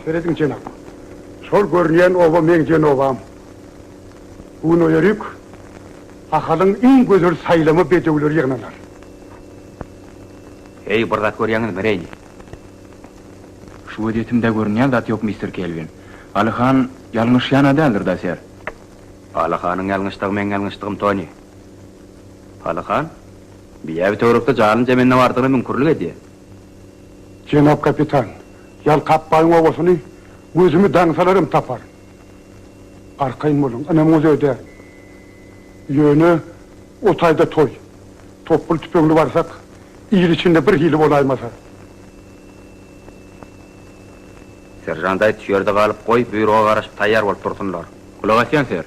veredin cenab. Şol görünýän oba men jenobam. Bunu yörük, ahalın en güzel saylama bedewleri ýygnalar. Ey bir zat görýäňiz mereyli. Şu ödetimde görünýän zat ýok Mr. Kelvin. Alyhan ýalňyşýan adamdyr da ser. Alyhanyň ýalňyşdygy men ýalňyşdygym Tony. Alyhan biýäbi töwrekde jalyn jemenne bardygyny mümkünlik edýär. Cenab kapitan, yal kappaýyň obasyny gözümi daňsalarym tapar. Arkaýyn bolun, anamyz öde. Ýöne otayda toy. Topul tüpegli barsak, ýer içinde bir hili bolaýmasa. Serjant aýt, şu ýerde galyp goý, büýroga garaşyp taýýar bolup dursunlar. Kulak asýan ser.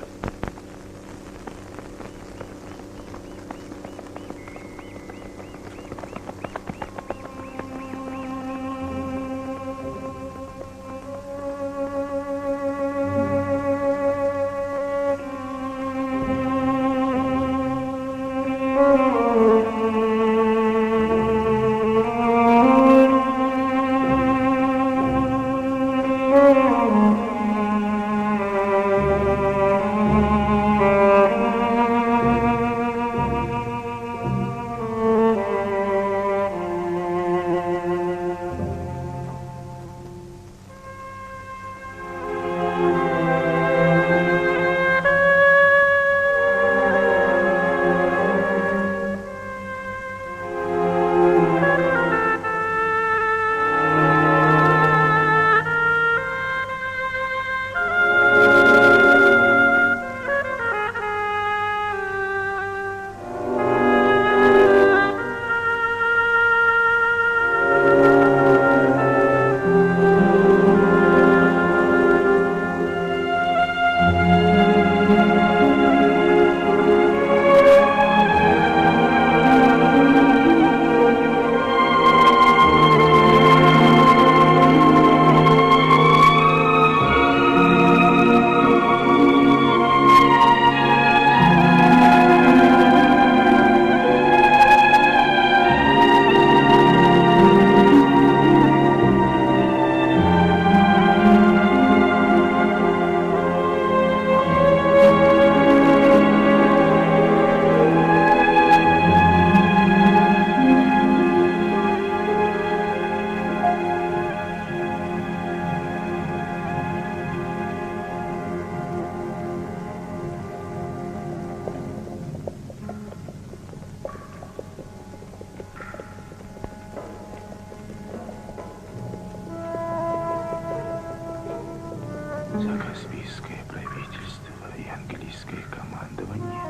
Каспийское правительство и английское командование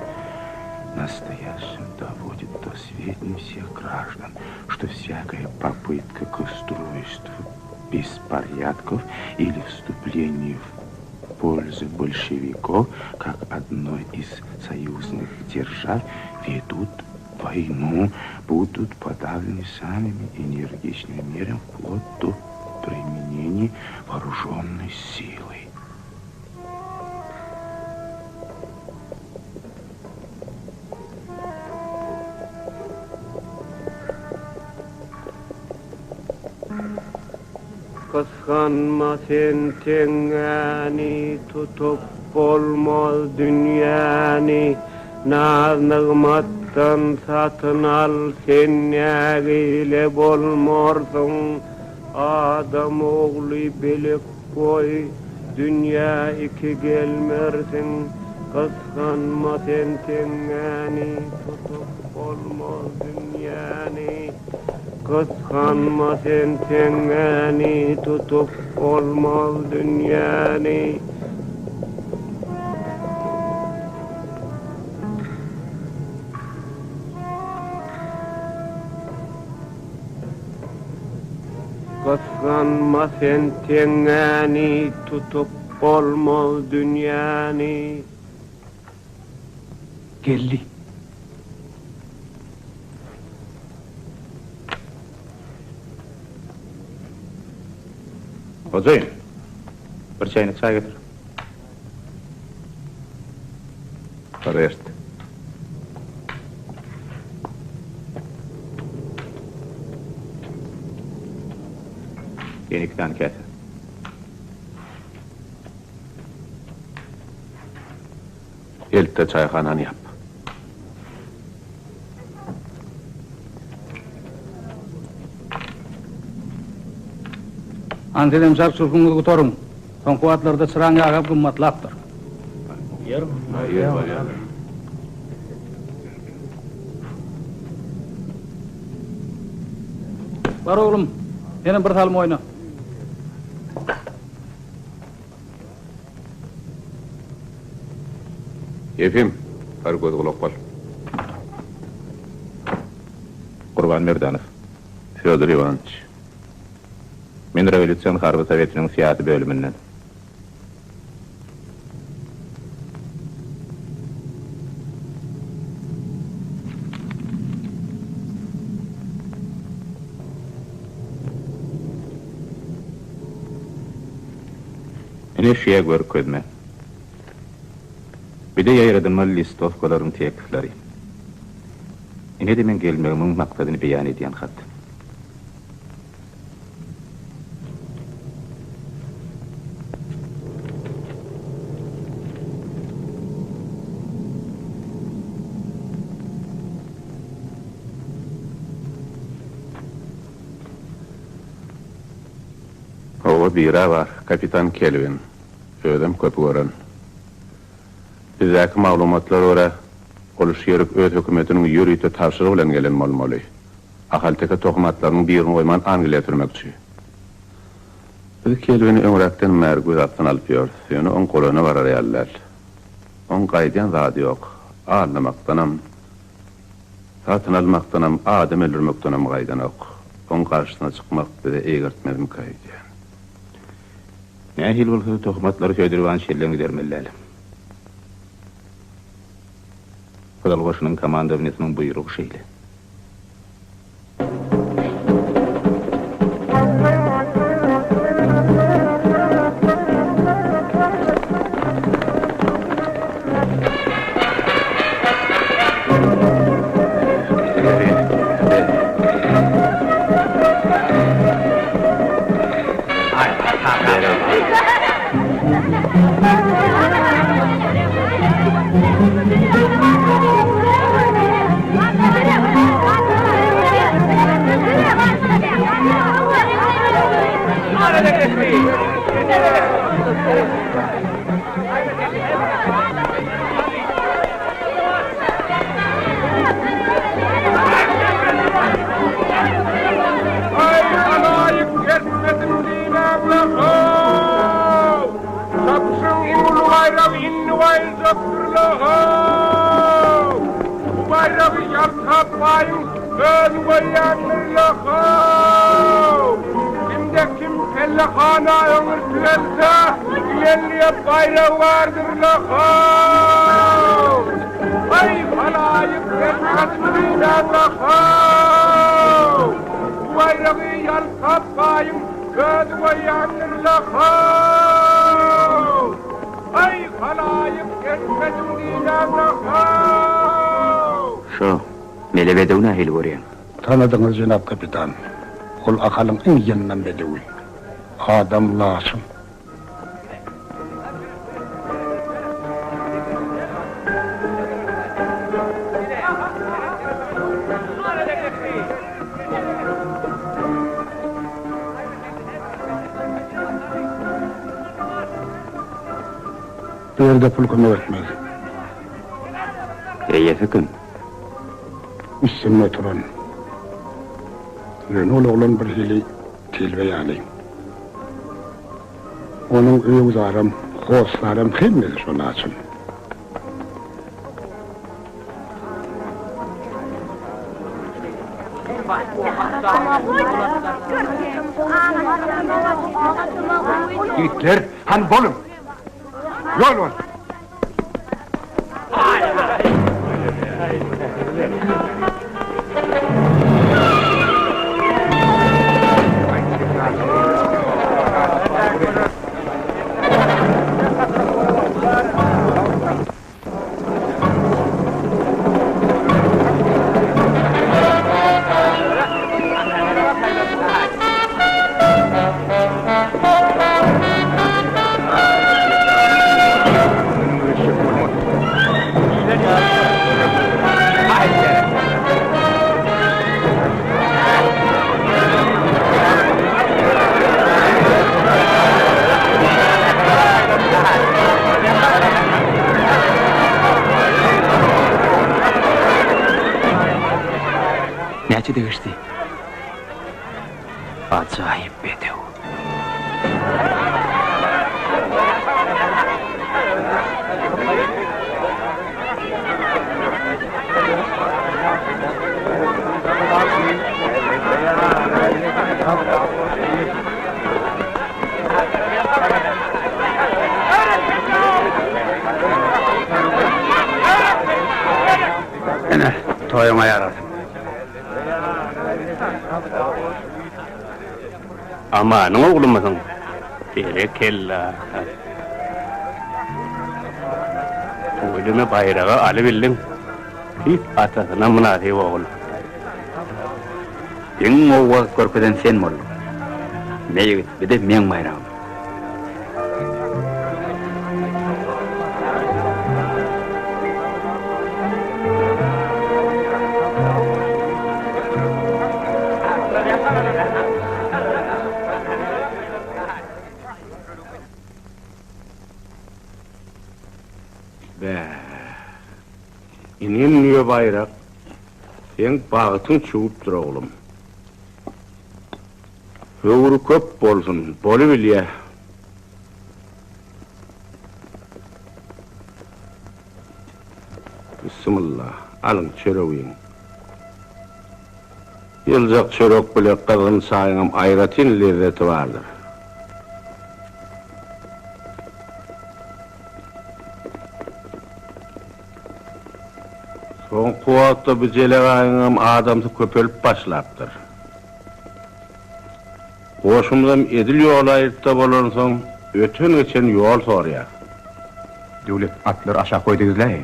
настоящим доводит до сведения всех граждан, что всякая попытка к устройству беспорядков или вступлению в пользу большевиков, как одной из союзных держав, ведут войну, будут подавлены самыми энергичными мерами вплоть до применения вооруженной силы. Kıskanma sen tengani, tutup olmaz dünyani. Naz-nığmattan satın al, sen negiyle bolmorsun. Adam oğlu belek koy, dünya iki gelmersin. Kıskanma sen tengani, tutup olmaz dünyani. Kıskanma sen tengani, tutup olmaz dünyani. Kıskanma sen tengani, tutup olmaz dünyani. Geldi. Hocayım, bir çayını çay getir. Karayert. Yeni iki tane kese. Elte çayxanany yap. Antedem sak surkungu gutorun. Son kuatlarda sıranga agap gımmatlaptır. Hayır, var ya. Var oğlum, benim bir talım oyna. Efim, har göz kulak bol. Qurban Merdanov, Fyodor Ivanoviç. Men Revolütsiyon Harbi Sovetinin siyasi bölümünden. Ene şeye görkezme. Bir de yayradılmalı listovkaların teklifleri. Ene de men gelmeğimin maksadını beyan ediyen hat. Ova bira var, Kapitan Kelvin. Ödem köpü gören. Bizdäki maglumatlar ora oluş ýerik öz hökümetiniň ýürüýte tapşyrygy bilen gelen bolmaly. Ahalteka tohmatlarynyň birini goýman Angliýa türmekçi. Biz Kelvini öňrekden mergüz atdan alyp ýör. Ýöne oň goluna barar ýaller. On gaýdyan zady ýok. Anlamakdanam, satyn almakdanam, adam öldürmekdanam gaýdan ýok. On garşysyna çykmak bize egertmezim gaýdyan. Nähil bolsa tohmatlary söýdirýän şerleň gidermelleri. Fadal başının komandanıyasının buyruğu şeyle. Şo, melebedewne hil görýän. Tanıdınız Cenab Kapitan. Ol akalyň iň ýanynan bedewi. Adam Laçyn. Bu yerde pulkum öğretmez. Eýefikin. Üstünde oturan. Ol oğlan bir hili tilbe ýaly. Onun öýüzarym, hoslarym hemmesi şol Laçyn. Gitler, han bolun. Yol var. içi değişti. Acayip bedev. Ene, toyuma yarar. Amanın oğlu musun? Berekella. Ölüme bayrağı alıbildin. Hiç atasına münasip oğul. Eň owa körpeden sen bol. Meýigit, bir de meň bayragym. İnin nüye bayrak? Sen bağıtın çuğup dur oğlum. Öğrü köp bolsun, bolu bilye. Bismillah, alın çöreğin. Yılcak çörek bile kızın sayınım ayratin lezzeti vardır. Son kuvatta bir celeğayınım adamsı köpölüp başlaptır. Koşumdan edil yol ayırtta bolonson, ötün için yol soruya. Döwlet atlar aşağı koýdygyslar.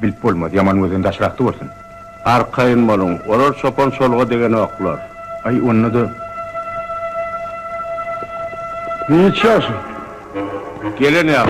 Bilip bolmady, yaman gözün daşrakdy bolsun. Arkayın bolun, orar çopan solga degen oklar. Ay onu da Ne içiyorsun? Gelin ya.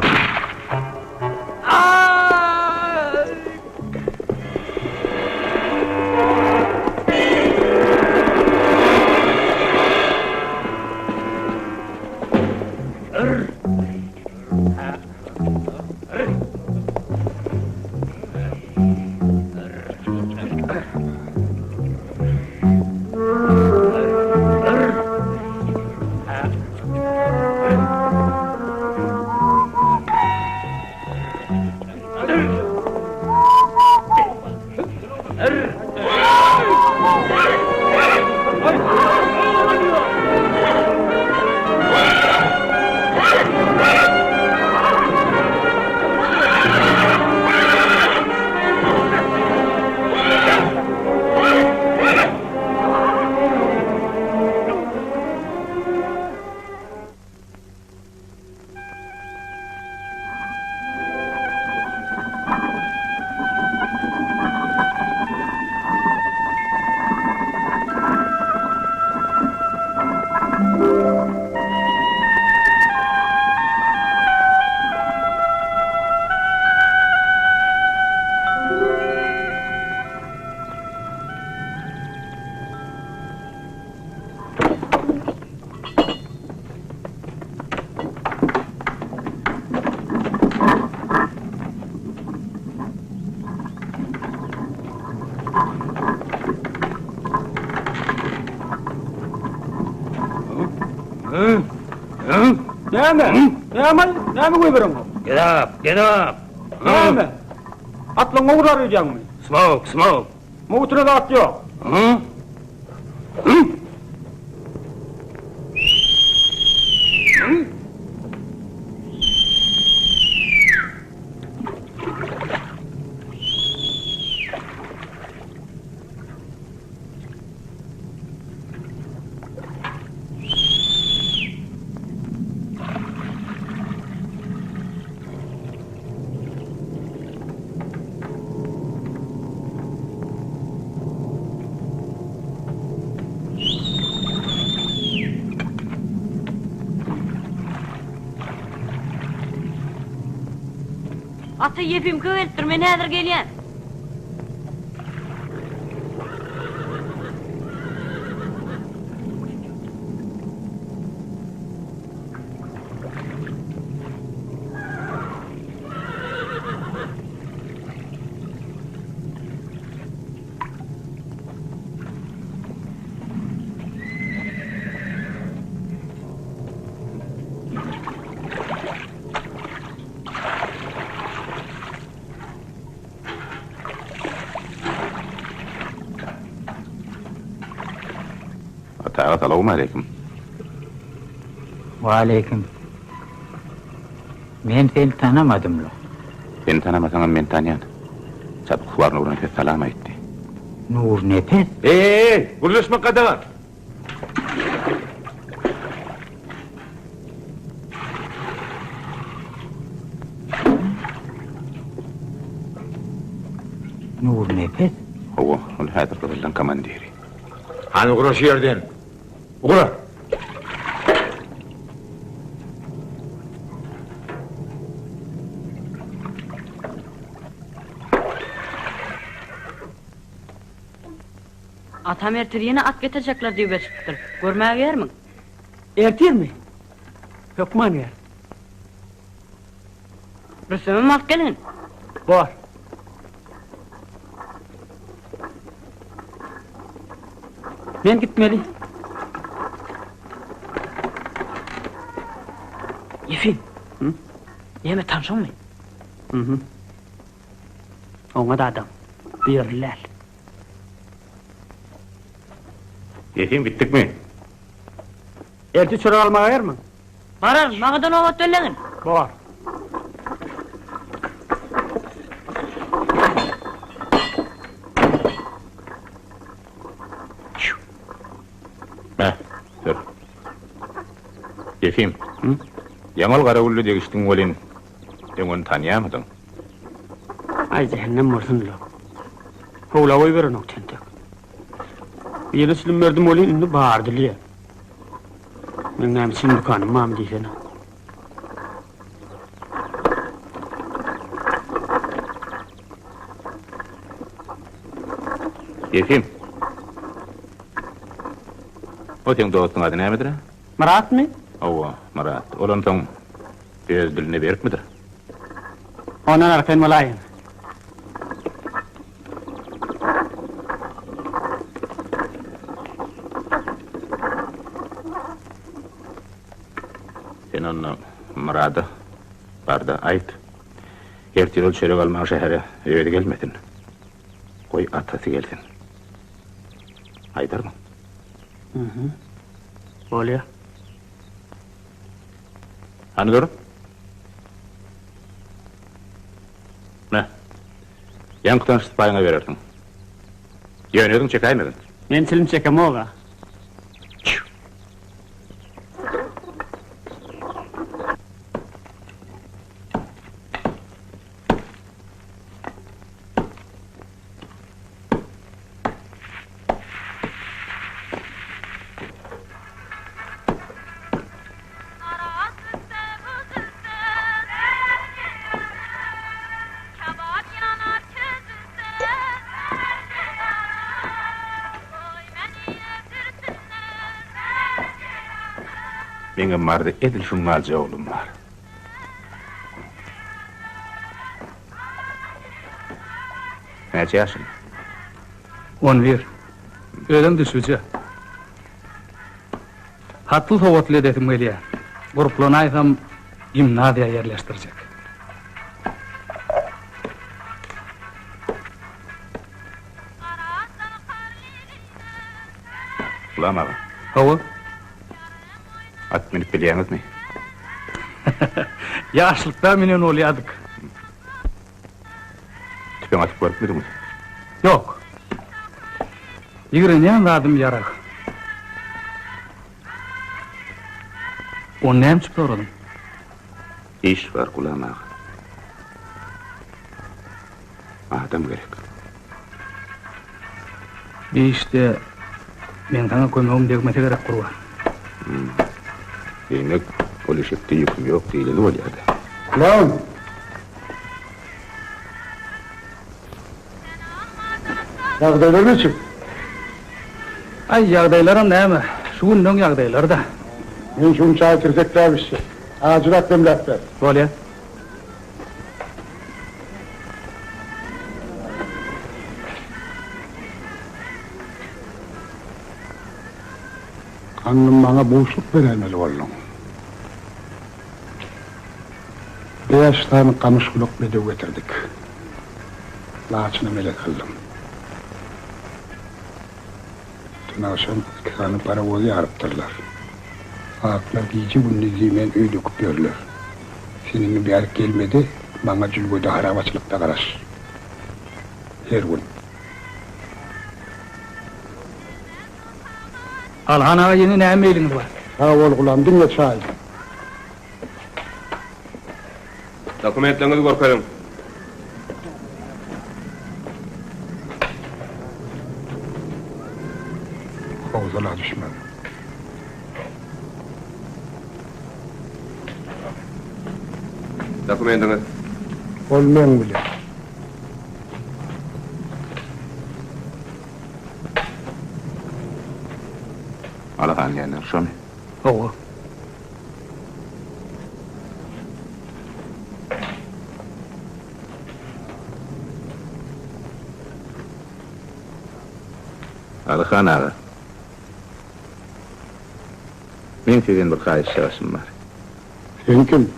Näme goýberem? Get up! Näme? Atlaňa urarýarmy? Smoke! Motorda at ýok. Atı yepim köylüptür, men häzir gelýän. Assalamu alaykum. Wa aleyküm. Men seni tanamadım lo. Beni tanamasan men tanıyan. Çabuk Huvar Nur'un selam etti. Nur nefes. Gurleşmek kadar. Nur nefes. Huwa, ol hadir qadallan komandiri. Hani uğra şu yerden. Uğra. Atam ertir yine at getirecekler diye çıktır. Görmeye yer mi? Ertir mi? Türkmen yer. Rüstem'im at gelin. Var. Men gitmeli. Yefim. Hı? Yeme tanışan mı? Hı. Ona da adam. Birler. Yefim bittik mi? Erti çırak almaya yer mi? Barar, mağadan ova döllenin. Var. Dur. Yefim. Yamal Karagullu degiştin olin. Sen onu tanıyamadın. Ay cehennem olsun lo. Hovla oy verin ok tentek. Yeni silim verdim olin indi bağırdı liye. Men nemsin dükkanım mam diyene. Yefim. O senin dostun adı ne midir? Marat mı? Ova, Marat. Olan son öz diline berk midir? Ondan arkayın malayın. Sen onu Marat'a barda ait. Ertirol çörek almağa şehre öyle gelmesin. Koy atası gelsin. Haydar mı? Oluyor. Hani dur? Ne? Yankıtan sıpayına verirdin. Yönüyordun çekaymadın. Men silim çekeme oğa. Benim vardı edil şunlarca oğlum var. Neçe yaşın? 11. Ödüm düşücü. Hatıl soğutlu edetim geliyor. Gruplarını aysam gimnaziya yerleştirecek. Ulan abi, Hava? at minip biliyorsunuz mi? Yaşlıkta minen oluyorduk. Tüpen atıp görüp müydünüz? Yok. Yigirinen vadım yarak. O nem çıktı oradan? İş var kulağıma. Adam gerek. Bir işte ben sana koymağım degmete gerek kurwa. Demek polislikte yüküm yok değil ne oluyor da? Lan! Yağdaylar ne çık? Ay yağdaylarım ne mi? Şu günden yağdaylar da. Ben şunu çay tirzekler bir şey. Acırak demletler. Böyle. Kanım bana boşluk veremeli oğlum. 5 tane kamış kulak bedev getirdik. Laçyn'a melek kıldım. Dün akşam 2 tane paravozu yarıptırlar. Aklar iyice bu nizimen öyle kupyorlar. Senin bir yer gelmedi, bana cülgöde harabaçılıkta karaş. Her gün. Alhan ağa yeni ne meyliniz var? Ha ol gulam, dinle çay. Dokumentlerinizi görkelim. Hovzala düşman. Dokumentiniz. Olmayan bile. Alahan geldi, şonu. Oğul. Alahan ağa. Men sizden bir kayış şahsım var. Sen kim?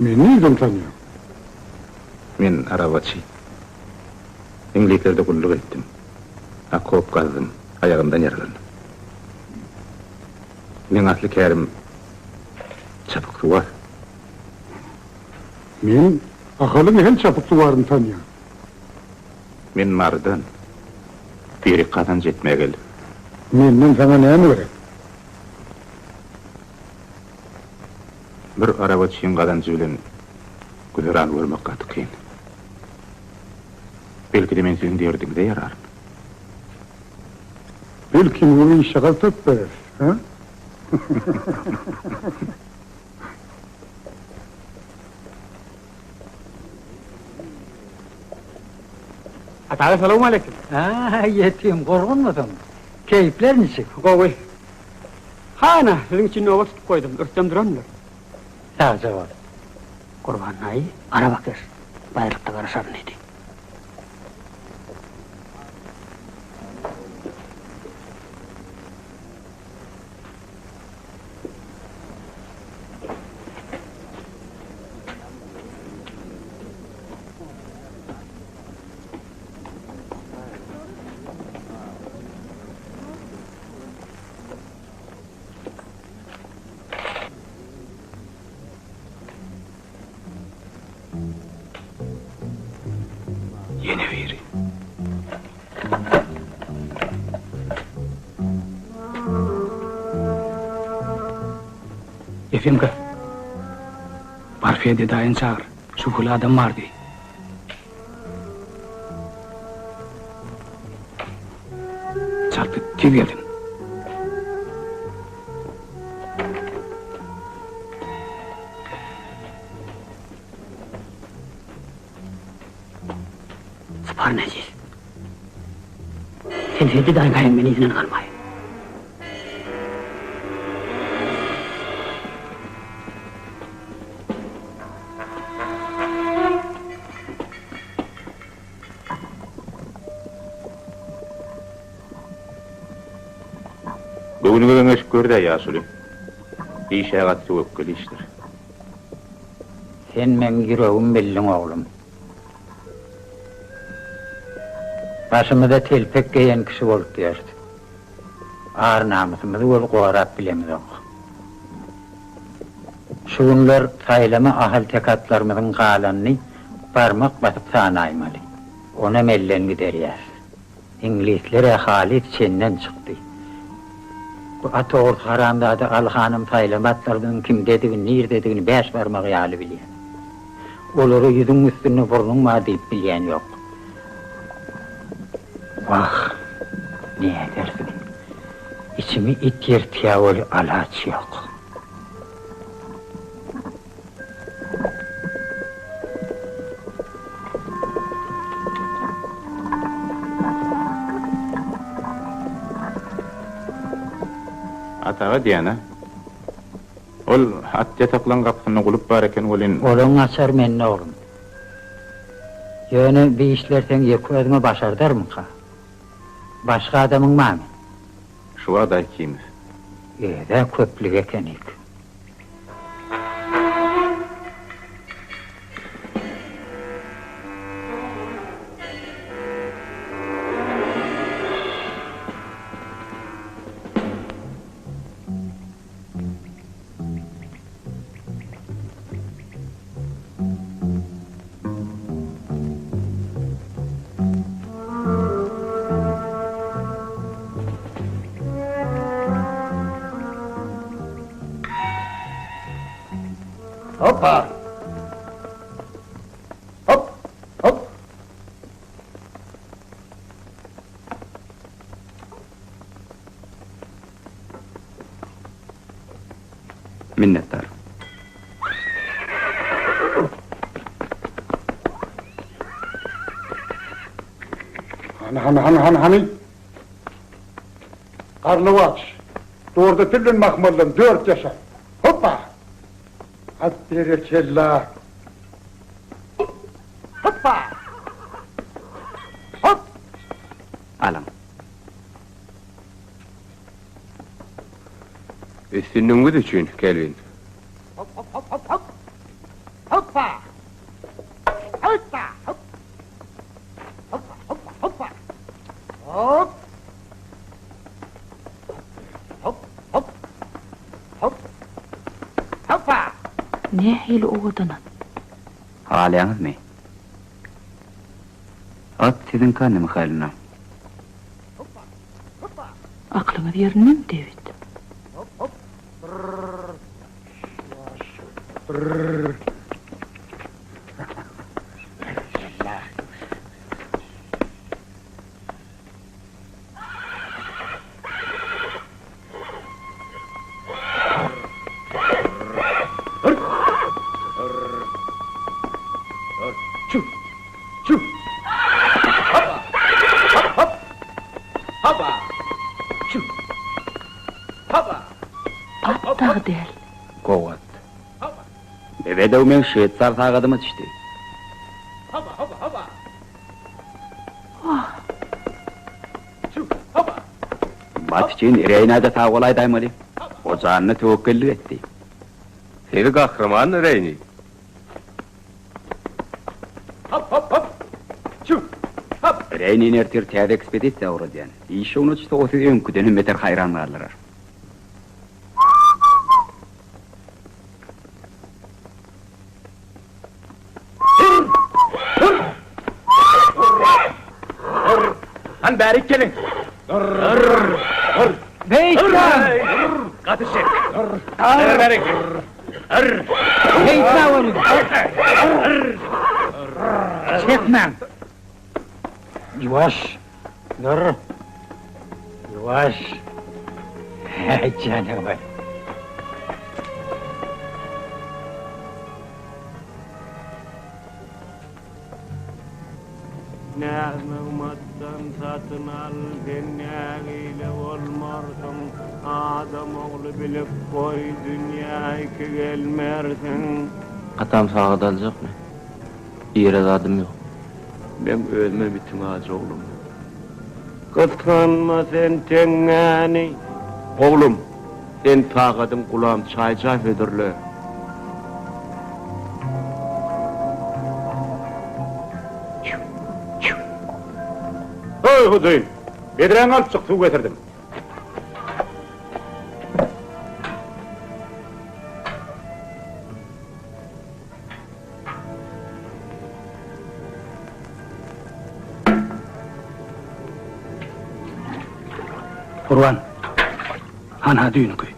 Beni nereden tanıyorsun? Men arabaçı. İngilitlerde kulluk ettim. Akop kazdım, ayağımdan yaralandım. Men aslı kerim çapıklı var. Men akalın hem çapık duvarını tanıyorum. Men mardan bir kazanç etmeye geldim. Menden sana ne emret? Bir arabaçıyın kazancı bilen güzel vermek katı kıyın. Belki de men sizin derdinizde yarar. Belki bunu işe kaltıp verir. Ha? Atağa selamun aleyküm. Yetim, korkun musun? Keyifler misin? Koy. Hana, sizin için nova tutup koydum. Örtem duranlar. Sağ cevap. Kurban ayı, ara bakır. Bayrakta karışar neydi? Yeni veri. Efendim, Parfiye dayın çağır. Şuhulu adam var diye. Çarpı tez geldin. Spar neciz. Sen sevdi dayın kayın beni izinin kalmayın. Bugün öňeş gördi ýaşuly. İşe gatly ökkel işler. Sen men yüreğim bellin oğlum. Başımda telpek giyen kişi bolup derdi. Ağır namusymyzy bol goýarap bilemizok. Şu günler saýlama ahal tekatlarymyzyň galanyny barmak basyp sanaýmaly. Ona mellen giderýär. İnglisler ahali içinden çykdy. Bu atoğur haramda da Alhanım saylamatlarının kim dediğini, nir dediğini beş varmak ýaly bilýär. Olary yüzüň üstüne burnunma diýip bilýän ýok. Vah, ne edersin? İçimi it ýertýär ol alaç ýok. Atağa diýene. Ol at yataklan kapysyny gulup bar eken bolin. Olun açar menne oğlum. Ýöne bir işlersen ýeki özüme başardarmyka? Başga adamyň mamy? Şu aday kim? Ede köplük ekenik. Hoppa! Hop! Hop! Minnettar. Hani. Karnı aç. Doğruda tüllün mahmurlum 4 yaşa. Hoppa! Hadi berekella. Hoppa! Hop! Alam. Üstünlüğünüz üçün Kelvin. Hop! Hoppa! Hoppa! Hop! Hoppa! Hop! Hoppa! Ne hili oğudana? Halayanız mı? At sizin kanı mı haline? Aklınız yerine mi David? Çuf! At dağı değil. Kovat. Bebe dövmen şehitsar sağadıma düştü. Batçın İreyna'da tağolay daymalı. O canını tevekküllü etti. Seni kahraman Reyni. Reynin ertir tiyad ekspedisya uğradıyan. İşe unuçta o sizi önküden meter hayran varlar. Lan bärik gelin. Beytlan! Katışık. Bärik. Beytlan onu! Çekmem! Yavaş! Dur! Yavaş! Canım var! Nehmemattan satın al, dünyayla olmarsın. Adam oğlu bilip koy, dünyayı gelmersin. Atam sağa dalacak mı? İradım yok. Ben ölmem için ağacı oğlum. Kıskanma sen tengani. Oğlum, sen tağadım kulağım çay fedirle. Hey Hüseyin. Bedren alıp çık, su getirdim. Kurban. Hana düğünü koy.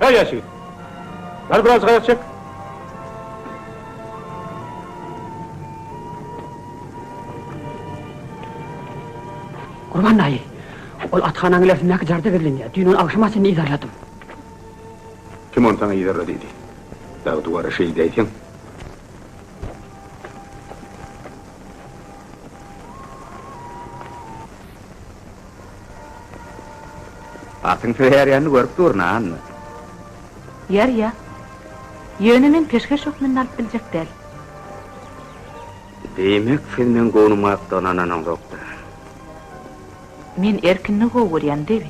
Hey Yaşar. Ver biraz gayret çek. Kurban dayı. Ol atxananın ilerisindeki carda verilin ya. Düğünün akşama seni idarladım. Kim on sana idarla dedi? Dağı duvara şey deytin. Atın feheryanı görüp durna mı? Yer ya. Yönünün peşkeş hükmünü alıp bilecek değil. Demek filmin konumaktan ananan yoktu. Men erkinni goğuryan David.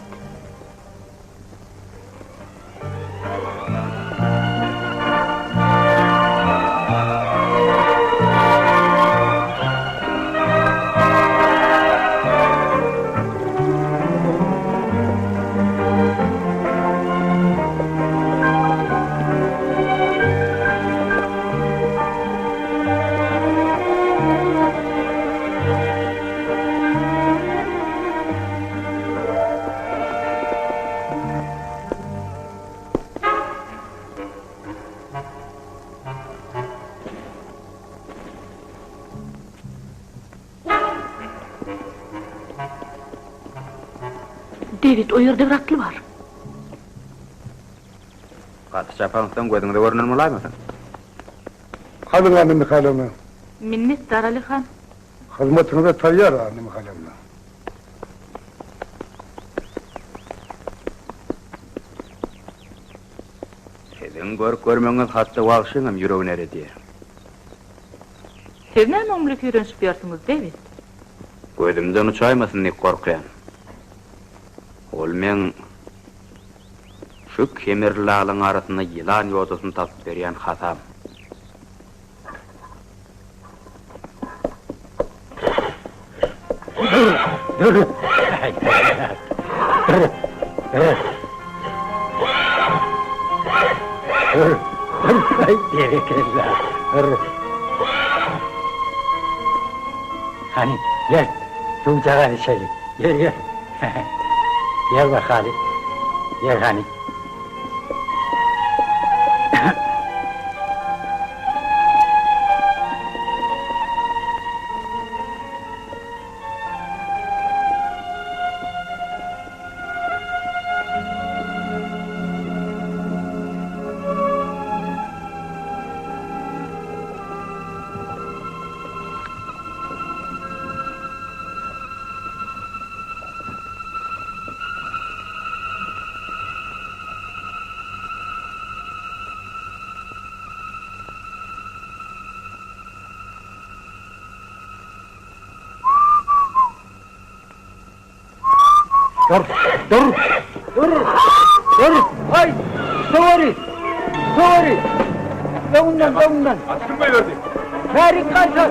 David, o yerde bir atlı var. Katı çapalıktan gözüňde görünen mulaýmasyn? Kalın anı Mihailovna. Minnettar Alihan. Hizmetinize tayyar anı Mihailovna. Sizin görmeňiz hatda wagşyňam ýüregine eredi. Siz näme umlyk ýörenşip ýarsynız, David? Gözümden uçaýmasyn diýip gorkýan. Ol men şu kemirlagyň arasyna ýylan ýodasyny tasyp berýän hasam. Dur. Ay, gerekirler. Hani, gel. Tuğcağa içeri. Gel. Gel bakalım. Gel hani. Dur! Ay! Sorry! Davundan! Açtın bey verdi. Merik kaçar!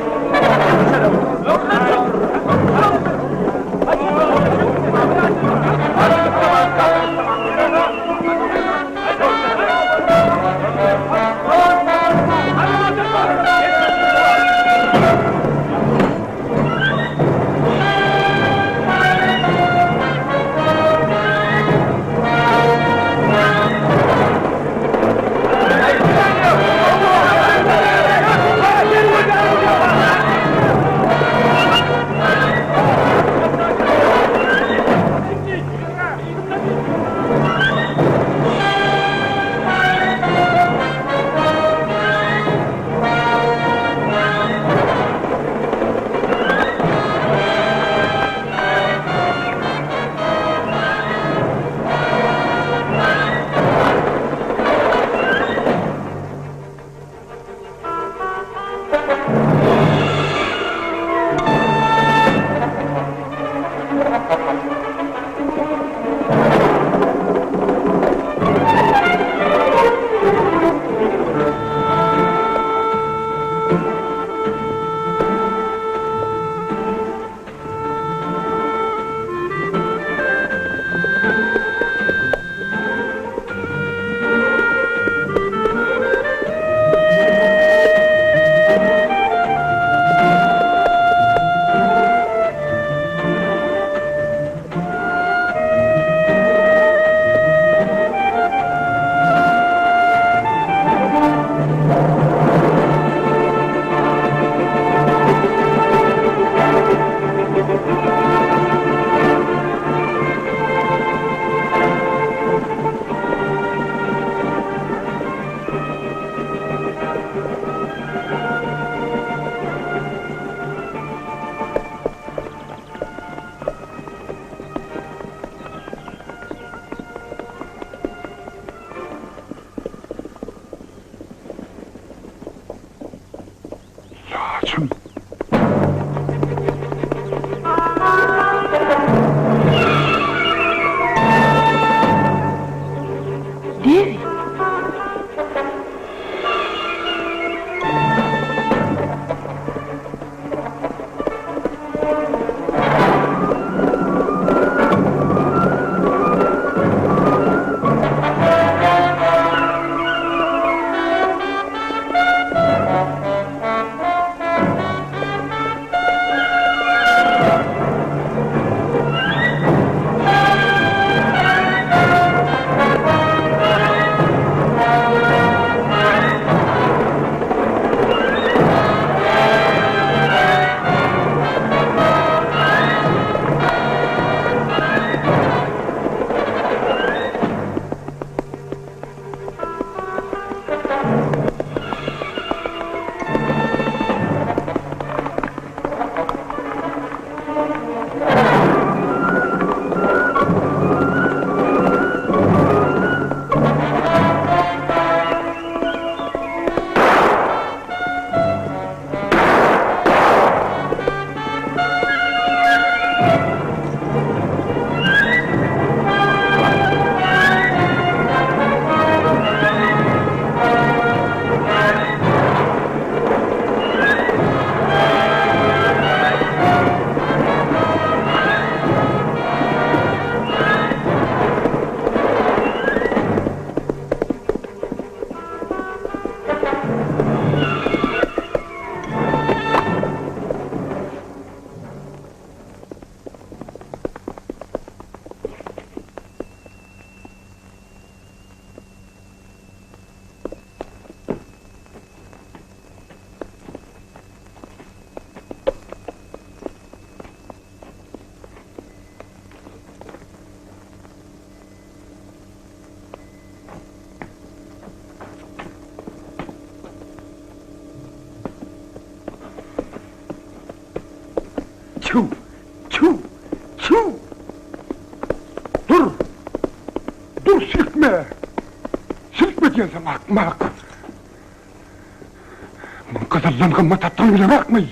Çu! Çu! Çu! Dur! Dur silkme! Silkme diyorsan akmak! Mun kızıllanğımma tattan bilen akmay!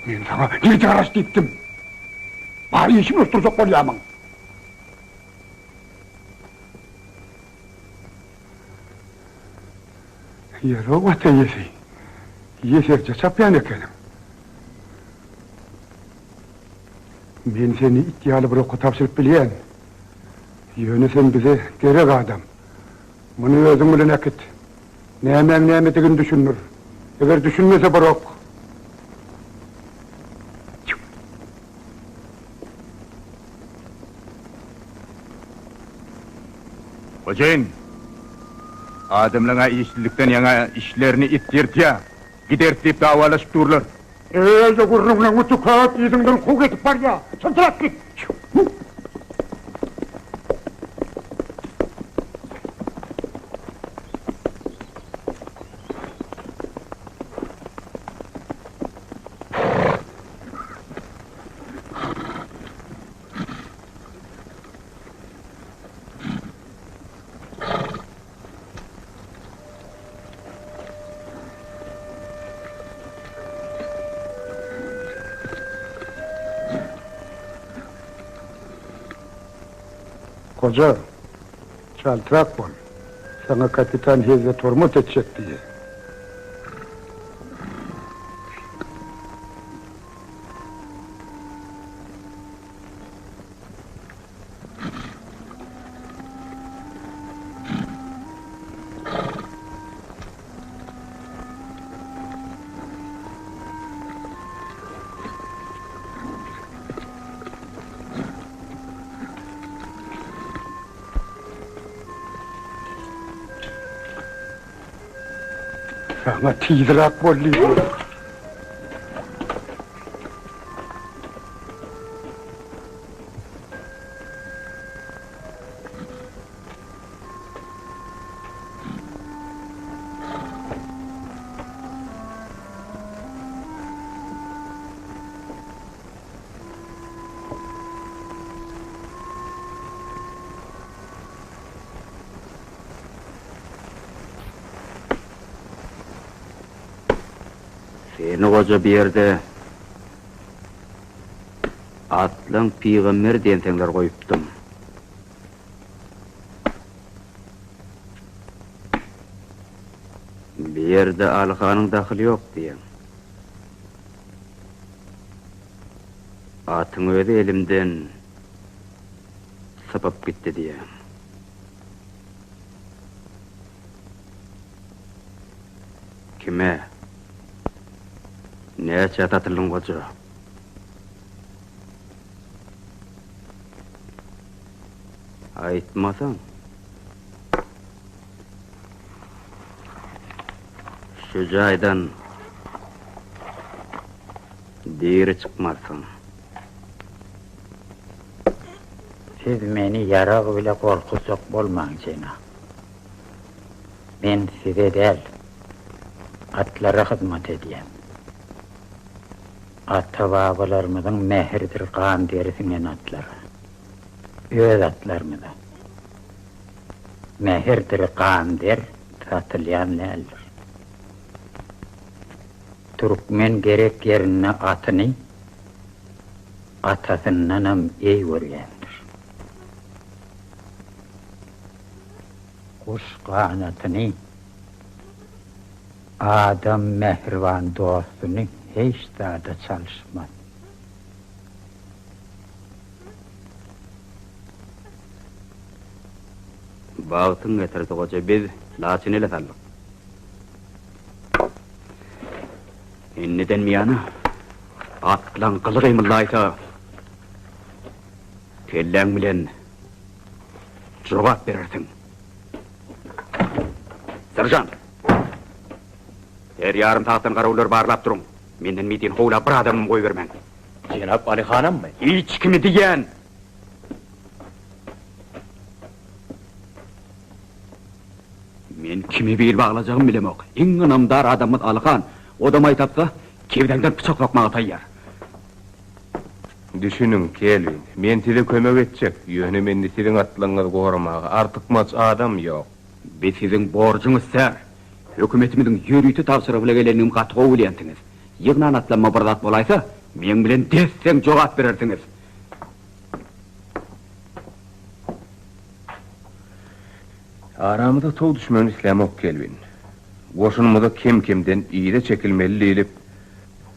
Men sana nerede araç deyiptim? Bari işim östürecek bolyamın! Yarı vata yesi! Yeserce çapyan ekenim! Men seni iddialı bir oku tapşırıp bilyen. Yönü sen bize gerek adam. Bunu özün bilen akit. Nämen nämetigin düşünür. Eger düşünmese bir ok. Hocayn, adamlarına işçilikten yana işlerini ittirtiya, gidertip davalaşıp durlar. Gurrumla utukat yedinden kuvvet etip var ya. Sırtırak git. Koca, çaltırak bol. Sana kapitan hizmet hormat edecek diye. Sana tiydirak bolli. Seni koca bir yerde atlan peygamber diyentenler koyuptum. Bir yerde Alıkan'ın dahili yok diyen. Atın öde elimden sapıp gitti diye. Kime? Ne çatatılın koca? Aytmasan şu caydan diri çıkmazsın. Siz meni yarak bile korkusuk bolmaň jena. Men size değil, atlara hizmet ediyem. Ata-babalarımızın mehirdir kan derisinin atları. Öz atlarımıza. Mehirdir kan der, satılyan leldir. Türkmen gerek yerine atını, atasındanam iyi görgendir. Kuş kanatını, adam mehrivan dostunu hiç daha da çalışmaz. Bağıtın getirdi koca, biz Laçyn ile saldık. Inniden miyana atlan kılık emillaysa kellen bilen cevap verirsin. Serjan, her yarım tahtın karavullar barlap durun. Menden mitin hoğla bir adamım koy vermen. Cenab Ali Hanım mı? Hiç kimi diyen. Men kimi bil bağlayacağım bilemok. En namdar adamız Alıkan. O da maytapsa kevdengden bıçak sokmağa tayyar. Düşünün Kelvin, men size kömek etjek. Ýöne mende siziň atlaňyzy goramagy artykmaz adam ýok. Biz sizin borcunuz ser. Hökümetimiziň ýörüýti tapşyryp bilegeliniň gatyga bilýänsiňiz. Ýygnan atlanma bir zat bolaýsa, men bilen desseň jogap berersiňiz. Aramyzda tow düşmän islämok Kelvin. Goşunmyza kim-kimden iýde çekilmeli diýilip,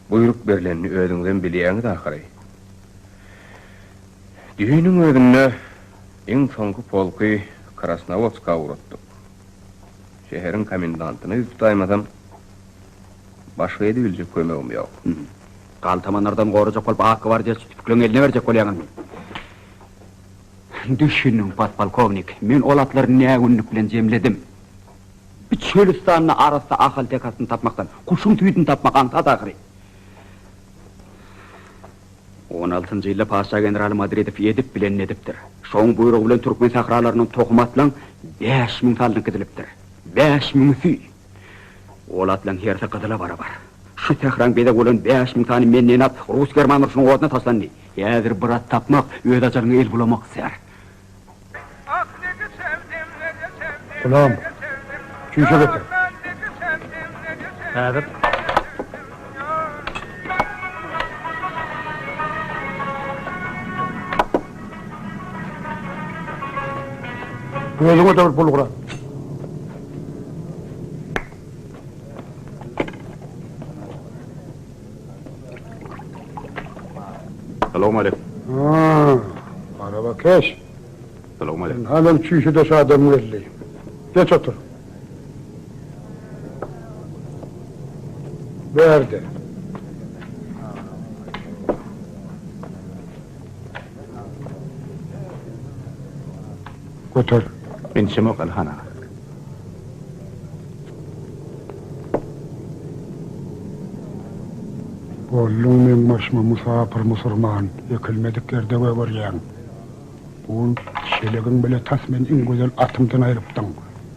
buyruk berilenini özüňden bilýäňiz ahyry. Düýüniň özünde iň soňky polky Krasnovodska uratdyk. Şehrin komendantyny tutaýmasam, başga edi biljek kömegim ýok. Kaltamanlardan gorajak bolup AK-gwardiýa tüpküleň eline berjek bolýaňyz. Düşünün podpolkovnik, men ol atlary nägünlük bilen jemledim. Bir çölistanyny arasda ahal tekasyny tapmakdan, kuşun tüýdüni tapmak anta ahyry. 16-njy ýylda Paşa general Madridew edip bilen edipdir. Şoň buyrugy bilen Türkmen sahralarynyň tohum atlan 5000 saldyň gidilipdir. 5000 süý. Ol atlan herse gydyla barabar. Şu tehran bede bolan 5000 tany menden at Rus German uruşynyň orduna taslandy. Häzir bir at tapmak, öz ajalyny el bulamak ser. Ulan, kişe getir. Häzir. Gözüme de bir bulgura. Salamu aleykum. Araba keş. Salamu aleykum. Halen çüşü de şadam verli. Geç otur. Verdi. Götür. Men şemok alhana. Oğlum men başıma musafir musurman, yekilmedik yerde öwürýän. Bu şelegin bile tasmen en güzel atımdan ayrıptın.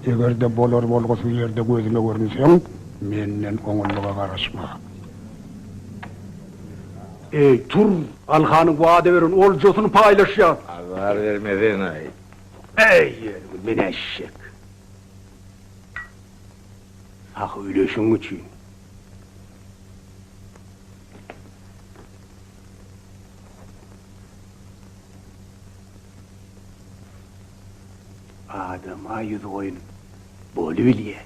Egerde bolar bolgusy yerde gözüme görünseň, menden oňulluga garaşma. Ey tur, alhanyň wada beren oljosyny paýlaşýar. Azar vermedin ay. Ey, men eşek. Ah öýleşiň üçin. Adama yüz oyun. Bolivya.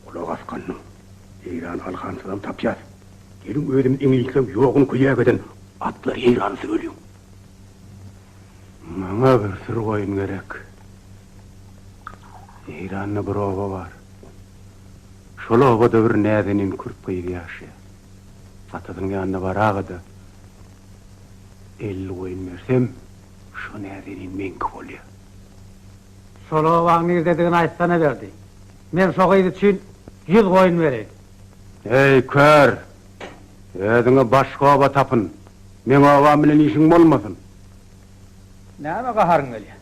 Kulak askanım. İran alhansızam tapyaz. Gelin özüm İngilizcem yoğunu kuyak eden atlar İran'ı söylüyor. Bana bir sır oyun gerek. İran'da bir ova var. Şol ovada bir näzenin kurt kıyık yaşıyor. Satadın yanına var ağıda. 50 oyun versem, şu näzenin menk oluyor. Şolowaň nerediğini aýtsana berdi. Men şoňa üçin 100 goýun bereyim. Ey kör! Özüňe başga ova tapın. Men ova bilen işiň bolmasyn. Näme gaharyň gelýär?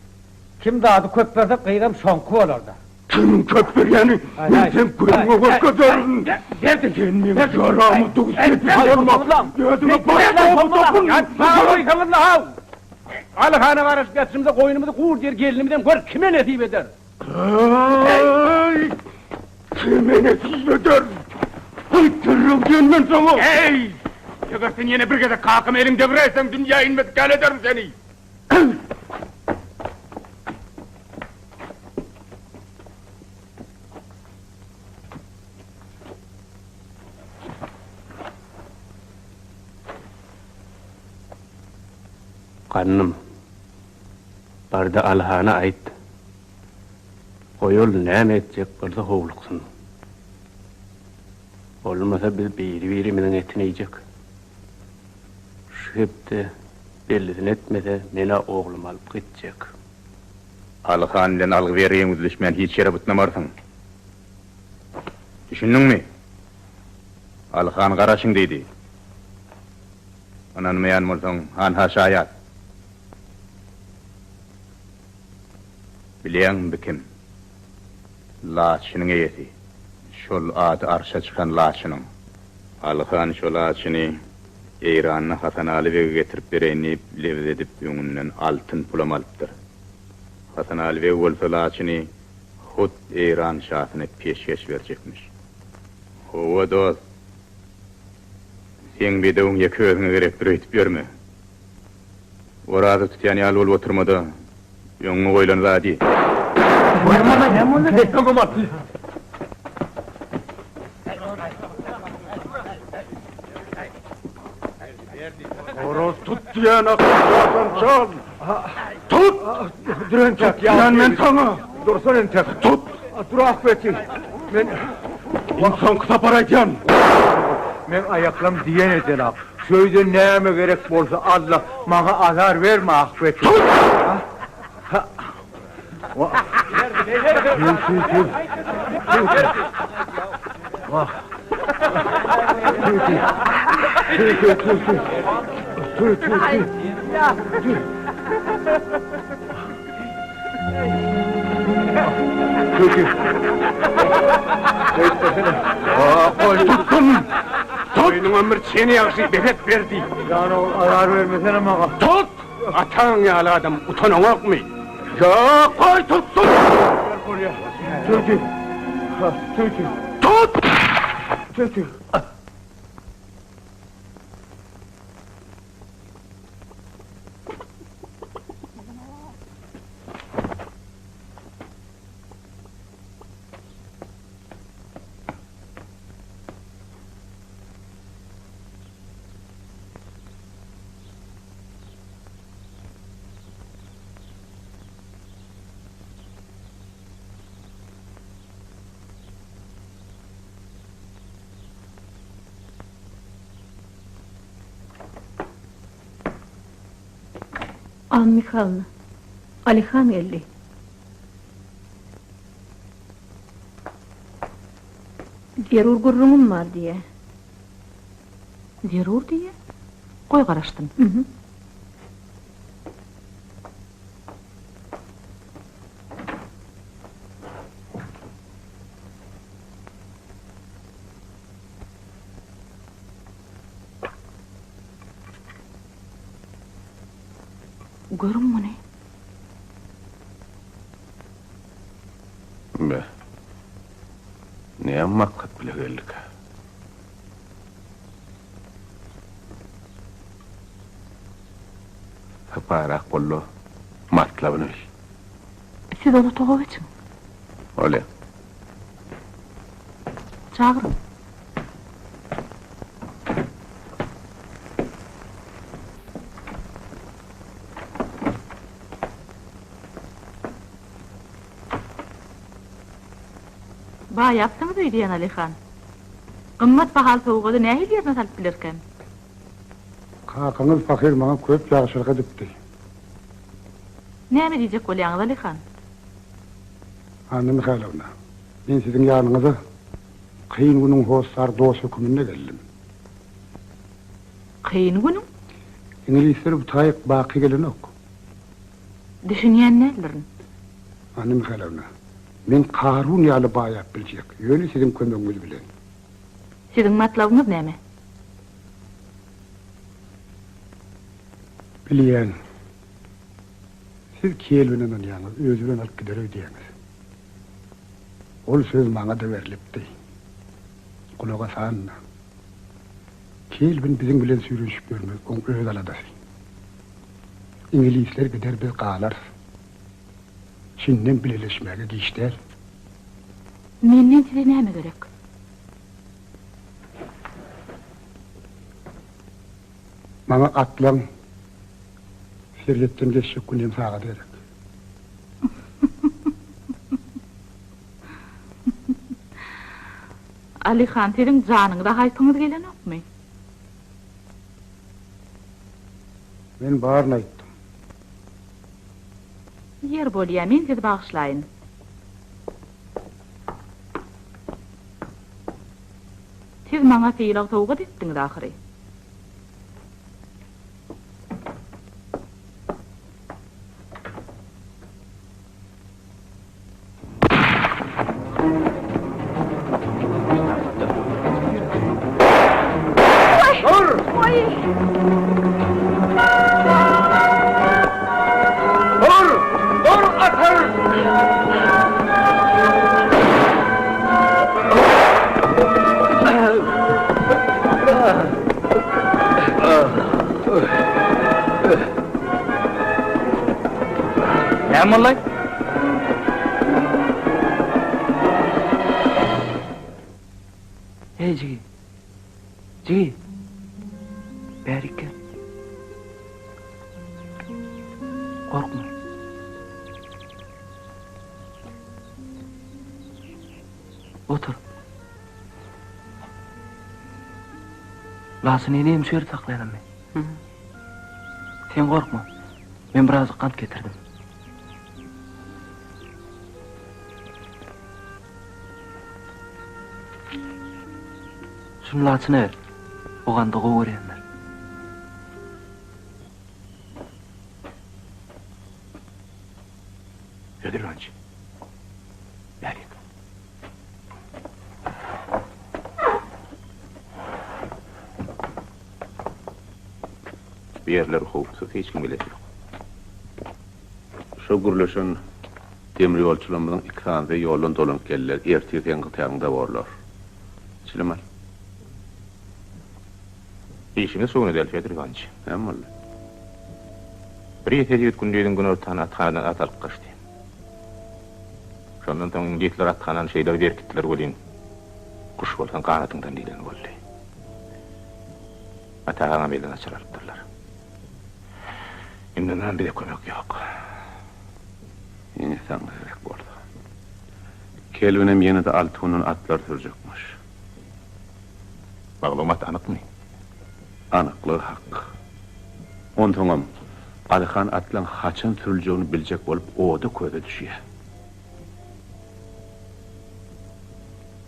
Kim dady köp berse gyýram şoňky bolarda. Kimin köp berýäni? Men sen gözüňe gösterýän. Derdi gelmeýän jaramy tuýsyp bolmak. Gözüňe başga ova tapın. Sağoy kalınla hav! Alhana varış geçimde koyunumuzu kur der gelinimden gör kime nasip eder? Ay! Kime nasip eder? Aytırım gelmen sana! Ey! Eger sen yine bir gede kalkım elinde bireysen dünya inmetkal ederim seni! Kanım, barda alhana ait. Koyul näme etjek barda hovluksun. Olmasa biz biri menen etini yiyecek. Şu hepde bellisin etmese mena oğlum alıp gidecek. Alhan bilen algy berýän düşmän hiç ýere bitnemarsyn. Düşündiňmi? Alhan garaşyň diýdi. Anan meýan bolsaň han haşaýat. Bilýän kim? Laçynyň eýesi. Şol ady arşa çykan Laçynyň. Alhan şo Laçyny Eýranyna Hasan Alibege getirip bereni lewz edip öňünden altyn pulam alypdyr. Hasan Alibeg bolsa Laçyny hut Eýran şahyna peşkeş berjekmiş. Howa dost, sen bedeň ýeke özüňe gerekdir öýtüp berme. Orada tutýan ýaly bolup oturmada, öňüňe goýulan zady. Horoz tut diýen akşam çal. Tut! Dirençek ýan men sana. Dursan entek. Tut! Dur ahbeti. Men insan kısa para eken. Men ayaklam diyen edenap. Şöyle näme gerek bolsa Allah maga azar verme ahbeti. Tut! Koy tuttun! Toyunun ömür seni yakşı bebek verdi. Yani azar vermesene maga. Tut! Atan ýaly adam utanawakmy? Ya koy tutsun! Türkü. Türkü. Tut! Türkü. An Mikhalna. Alihan geldi. Zerur gurrumum var diye. Zerur diye? Koy garaşdym. Görüm mü ne? Be. Näme maksat bile geldik? Haparak bollo matlabyny bil. Siz onu toğab için. Ole. Çağırın. Ba yaptınız öyle diyen Alihan. Qımmat bahal soğuğudu nähil yerine salıp bilirken? Kakaňyz fakir maňa köp ýagşylyk edipdi. Näme diýjek bolýaňyz Alihan? Anna Mihailovna, men siziň ýanyňyza kıyın günün hostar dost hükümüne geldim. Kıyın günün? İngilizler bu taýyk baqy gelenek. Düşünýän nälerin? Anna Mihailovna, men Karun ýaly baýap biljek. Ýöne siziň kömegiňiz bilen. Siziň matlabyňyz näme? Bilýän. Siz kelbinen ýaňyz özü bilen alyp giderik diýeňiz. Ol söz maňa da berilipdi. Kulaga sanna. Kelbin biziň bilen sürüşip görmek oň öz aladasy. İngilizler gider biz galar. Çin'den bileleşmege geçler. Menden size näme gerek? Maňa atlan serjetden geçip günem sağa derek. Alihan senin janyňda haýsyňyz gelenokmy? Men barny aýtdym. Yer bolýar, men sizi bagşlaýyn. Siz maňa feýlag towga etdiňiz ahyry. Dur atır! Ne mollay? Hey Cigi. Cigi. Berike. Korkma. Otur. Laçyn eneyim şu yeri saklayanam men. Sen korkma. Men biraz kant getirdim. Şunu Laçyn'a ver. Oğan da goýarýanlar. Ödür önce. Berik. Bir yerler howpsuz hiç kim bilet yok. Şu gürleşen demir yolçularımızın ikran ve yolun dolanıp gelirler. Ertiyen gıtayanda varlar. Çilemal. İşine soğunu del Fedir Vanç. Hem vallahi. Bir yeteriyet gündüydün gün ortağına atağından atalıp kaçtı. Şondan soň İngilizler atğanan şeyler berkitdiler bolýan. Kuş bolsan kanatyňdan diýlen boldy. Atağana meydan açyralypdyrlar. Imdan bir kömek ýok. Ýene saň gerek boldy. Kelbinem ýene-de altynyň atlar sürjekmiş. Maglumat anykmy? Anykly hak. Ontoňam Alyhan atlan haçan sürüljegini biljek bolup oda köze düşýär.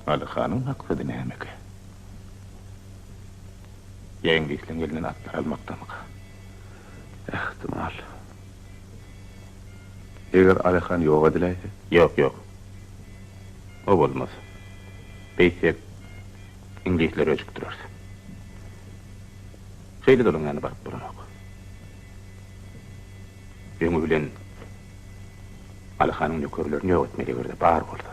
Alyhan'ın maksadı nämek? Ýeňgisleň elinden atlar almakdanmyk? Ehtimal. Eger Alyhan ýok ediläýse? Ýok. O bolmaz. Beýsek İnglisler öjükdirer. Şeýle dolanyny baryp durmak. Beňe bilen Alyhanyň ýökerlerini ýok etmeli bar boldy.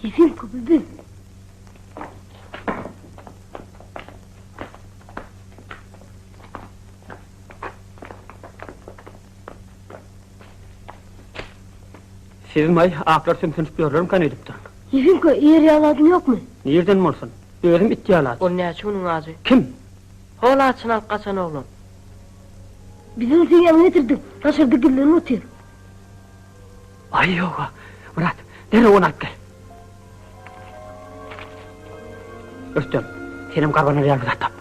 Yefim kububim. Sizin may aklar sümsünüp görürüm kan edipdir. Yefim ko yer yaladın yok mu? Nereden bolsun? Özüm it yaladım. O näçe onun ağzı? Kim? O Laçyn alıp kaçan oğlum. Bizim sen yanına getirdik. Taşırdı güllerini otuyor. Ay yok. Murat, dere onu at gel. Üstüm, senin karbanı yer bir atap.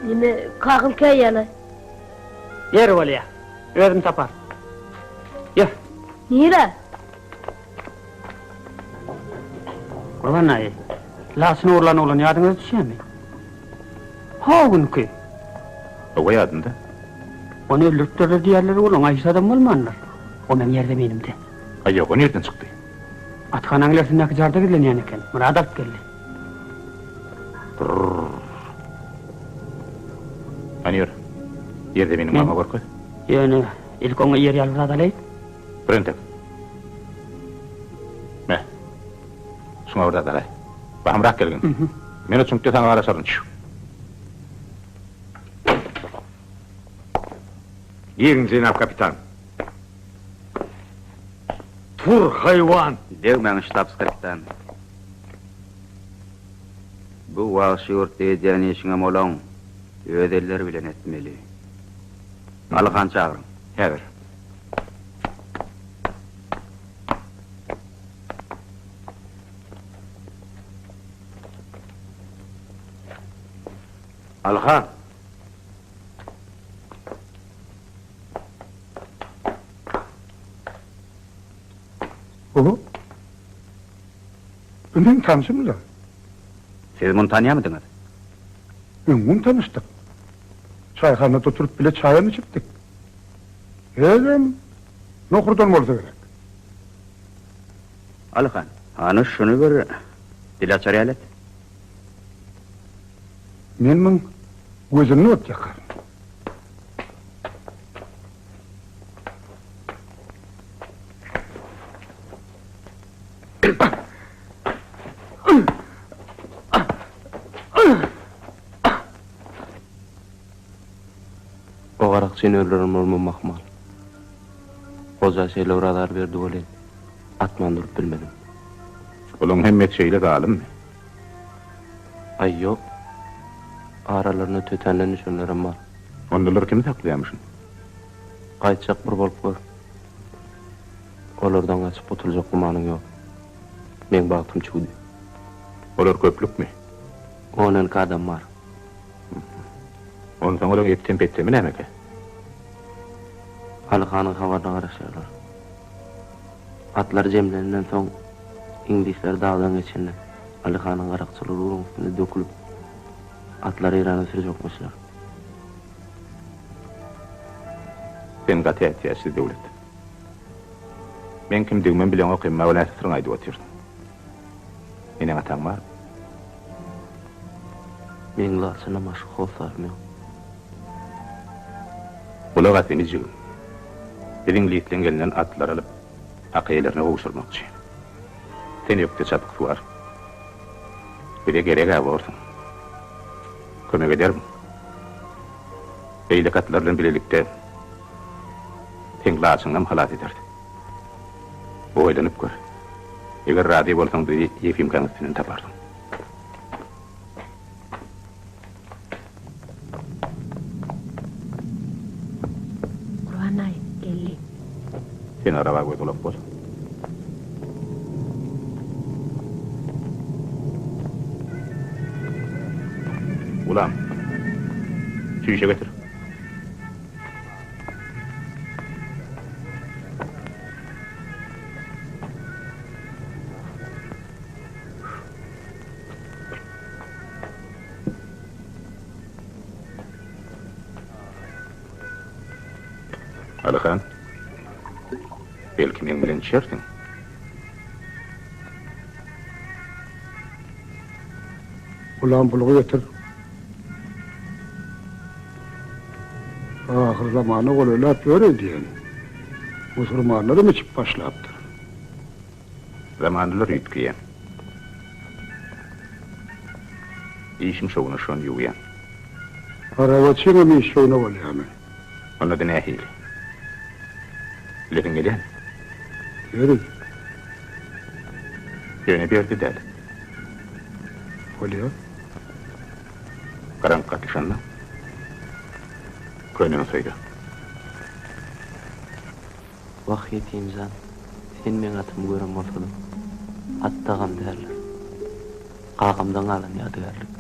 Yine kalkım köy yana. Yer oğluya, özüm tapar. Yer. Niye la? Kurban ayı, Laçyn uğurlan olan yadınız düşüyor mi? Ha günkü. O yadında? Onu öldürttürür diğerleri olan ayıs adam olmanlar. O men yerde benimdi. Ay yok, o nereden çıktı? Atxanan ilerisindeki jarda gidilen yani eken, Murat alıp geldi. Hani yer? Yerde benim mama korku? Yani ilk ona yer yalvır adalayıp. Prentek. Ne? Şuna orada adalay. Baham rak gelgin. Meni çünkü sana araşarın şu. Yiyin Zeynep kapitan. Tur hayvan! Degmeň ştabs-kapitan. Bu wagşy ýurtda edýän işiňe molan öz elleri bilen etmeli. Alyhan çağırın. Häzir. Alyhan! Oho. Önden tanışımla. Siz bunu tanıyamadınız? Önden tanıştık. Çayhanada oturup bile çayını içiptik. Hem nohurdan olsa gerek. Alyhan, ana şunu bir dil açar ýalet. Menmiň gözümni ot yakar. O garak seni öldürürüm olmamak mal. Oza şeyle uradar berdi bolen. Atman durup bilmedim. Olun hemmet şeyle galim mi? Ay yok. Aralarını tötenlen düşünlerim var. Ondalar kimi saklayamışsın? Qayçak bir bolup gör. Olardan açıp oturacak gumanım yok. Men baktım çuğdu. Olar köplük mü? 10 adam var. Ondan olar ettem pettemi nämeke? Alyhan'ın havarına garaşarlar. Atlar jemlerinden soň İnglisler dağdan geçenler. Alyhan'ın garakçylary urun üstüne dökülüp atlar İran'a sürecekmişler. Sen gati etiyasy döwlet. Men kimdigmen bilen okymma wala sırryn aýdyp otyrdym. Meniň ataň bar. Men Laçyna maşyk bolsam ýok. Bular gatyny jygy. Biziň liitlen gelden atlar alyp akylaryna gowşurmakçy. Sen ýokda çapyk var. Bire gerek aborsun. Kömek ederim. Beýle atlar bilen bilelikde sen Laçynam halat ederdi. Oýlanyp gör. Eger rady bolsaň da ýefim kanysyny tapardyň. Kur'anay gelli. Sen araba goýdulyp bol. Ulan, şişe getir. Alyhan, belki men bilen içersin. Ulan buluğu getir. Ahir zamanı golöylap ýöre diýen. Musulmanlarym içip başlapdyr. Zamanlar ütkiyen. İşim şoğunu şon ýuwyan. Arawaçyny mi şoýna bolýarmy? Onda da nähili. Lekin gelýän. Ýöre. Ýöne berdi däl. Bolýar. Karanlık atışanla. Köyünün soydu. Vah yetimzan. Sen men atımı görem bolsadyň. Attagam derler. Qagamdan alan ýadygarlyk.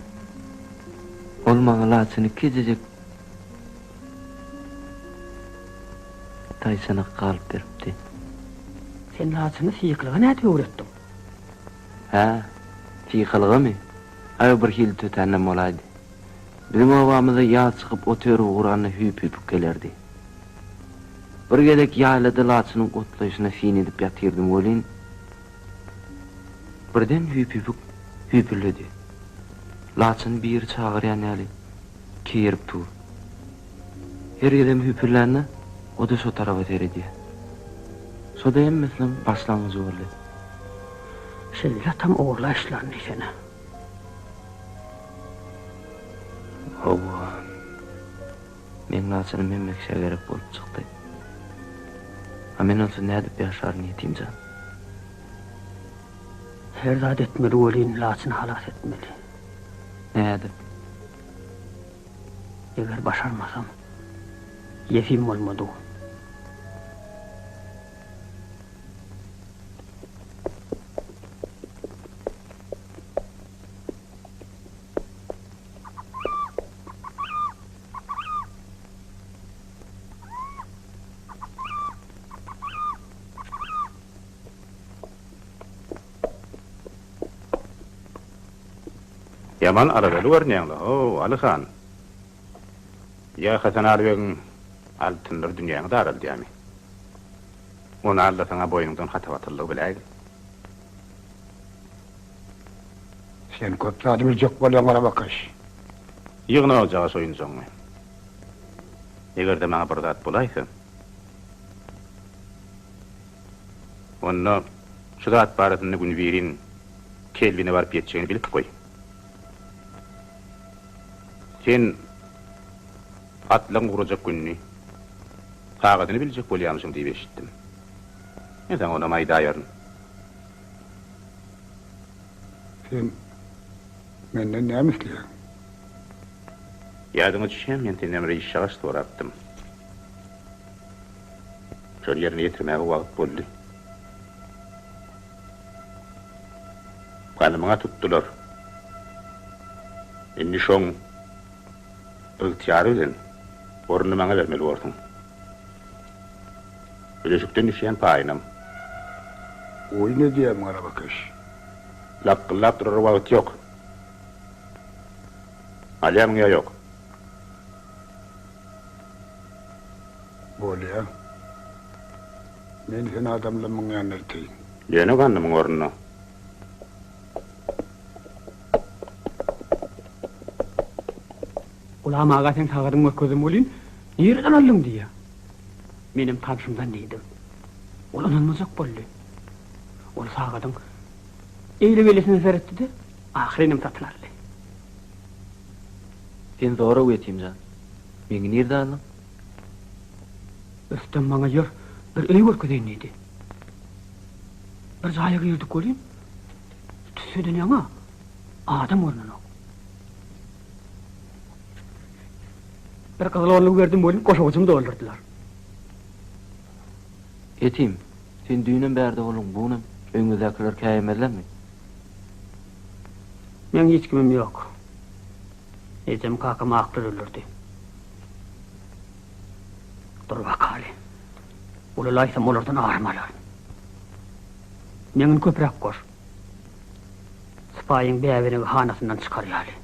Ol maňa Laçyny kejejek taýsana galyp beripdi. Sen Laçyny syýklyga näde öwretdiň? Ha, fiýkylygamy? Aýa bir hil tötänem bolaydy. Bizim obamyza ýa çykyp otyry Gurany hüp gelerdi. Bir gelek ýaýlada Laçynyň otlaýyşyna fin edip ýatyrdym bolin. Birden hüpürledi. Laçyn bir çagyrýan ýaly kerip dur. Her gelem hüpürlärni o da şo tarafa teredi. Soda emmeslen başlangıcı boldy. Şeýle tam oğurlaşlarny işene. Hawa. Men Laçyny memlekşe gerek bolup çykdy. Ha men onu nädip ýaşar niýetimja. Her zat etmeli bolyn Laçyny halas etmeli. Nädip? Eger başarmasam ýefim bolmady. Yaman arabaly görnýäňler. O, Alyhan. Ya Hasan Arbegiň altynlar dünýäňe daraldy ýa-ni. Onu Allah sana boyundan hatavatyllyk biläg. Sen köp zady biljek bolýan gara bakaş. Ýygyna olajagy soýun soňmy. Egerde maňa bir zat bolaýsa, onda şu zat baratyny gün birin kelbine baryp ýetjegini bilip goý. Sen atlaň gurajak günni tagadyny biljek bolýansyň diýip eşitdim. Sen ona maýdaýaryn. Sen menden näme isleýän? Ýadyňa düşýän men tenemre iş şaşy sorapdym. Şol ýerine ýetirmäge wagt boldy. Kanymyňa tutdular. Indi şoň ygtyary bilen ornuny maňa bermeli boldyň. Bileşikden düşýän paýynam. Oý ne diýýäň gara bakaş? Lapqyllap durar wagt ýok. Alýamyňa ýok. Bolýar. Men sen adamlaryň ýanyna gitýin. Ýene gandymyň ornuny. Ulam ağa sen tagadyň mökkezim bolýyn. Nereden aldyň diýär. Menim tanşymdan diýdim. Ol ananmazak boldy. Ol sagadyň eýle gelesini seretdi. Ahyrynym tatlarly. Sen zora öýetimjan. Meňi nerede aldyň? Östem maňa ýer bir öý görkezýän idi. Bir jaýa girdik bolýyn. Tüseden ýaňa adam ornuny. Bir gyzyl ornuny berdim bolýyn, goşawjymy doldurdylar. Etim, sen düýnen bärde bolun bunun öňüňizdekiler käýemezlermi? Men hiç kimim ýok. Ejem kakam akly ölürdi. Dur bakaly. Ulalaysam olardan armalar. Meňin köprek goş. Spaýyň bäwini hanasyndan çykarýaly.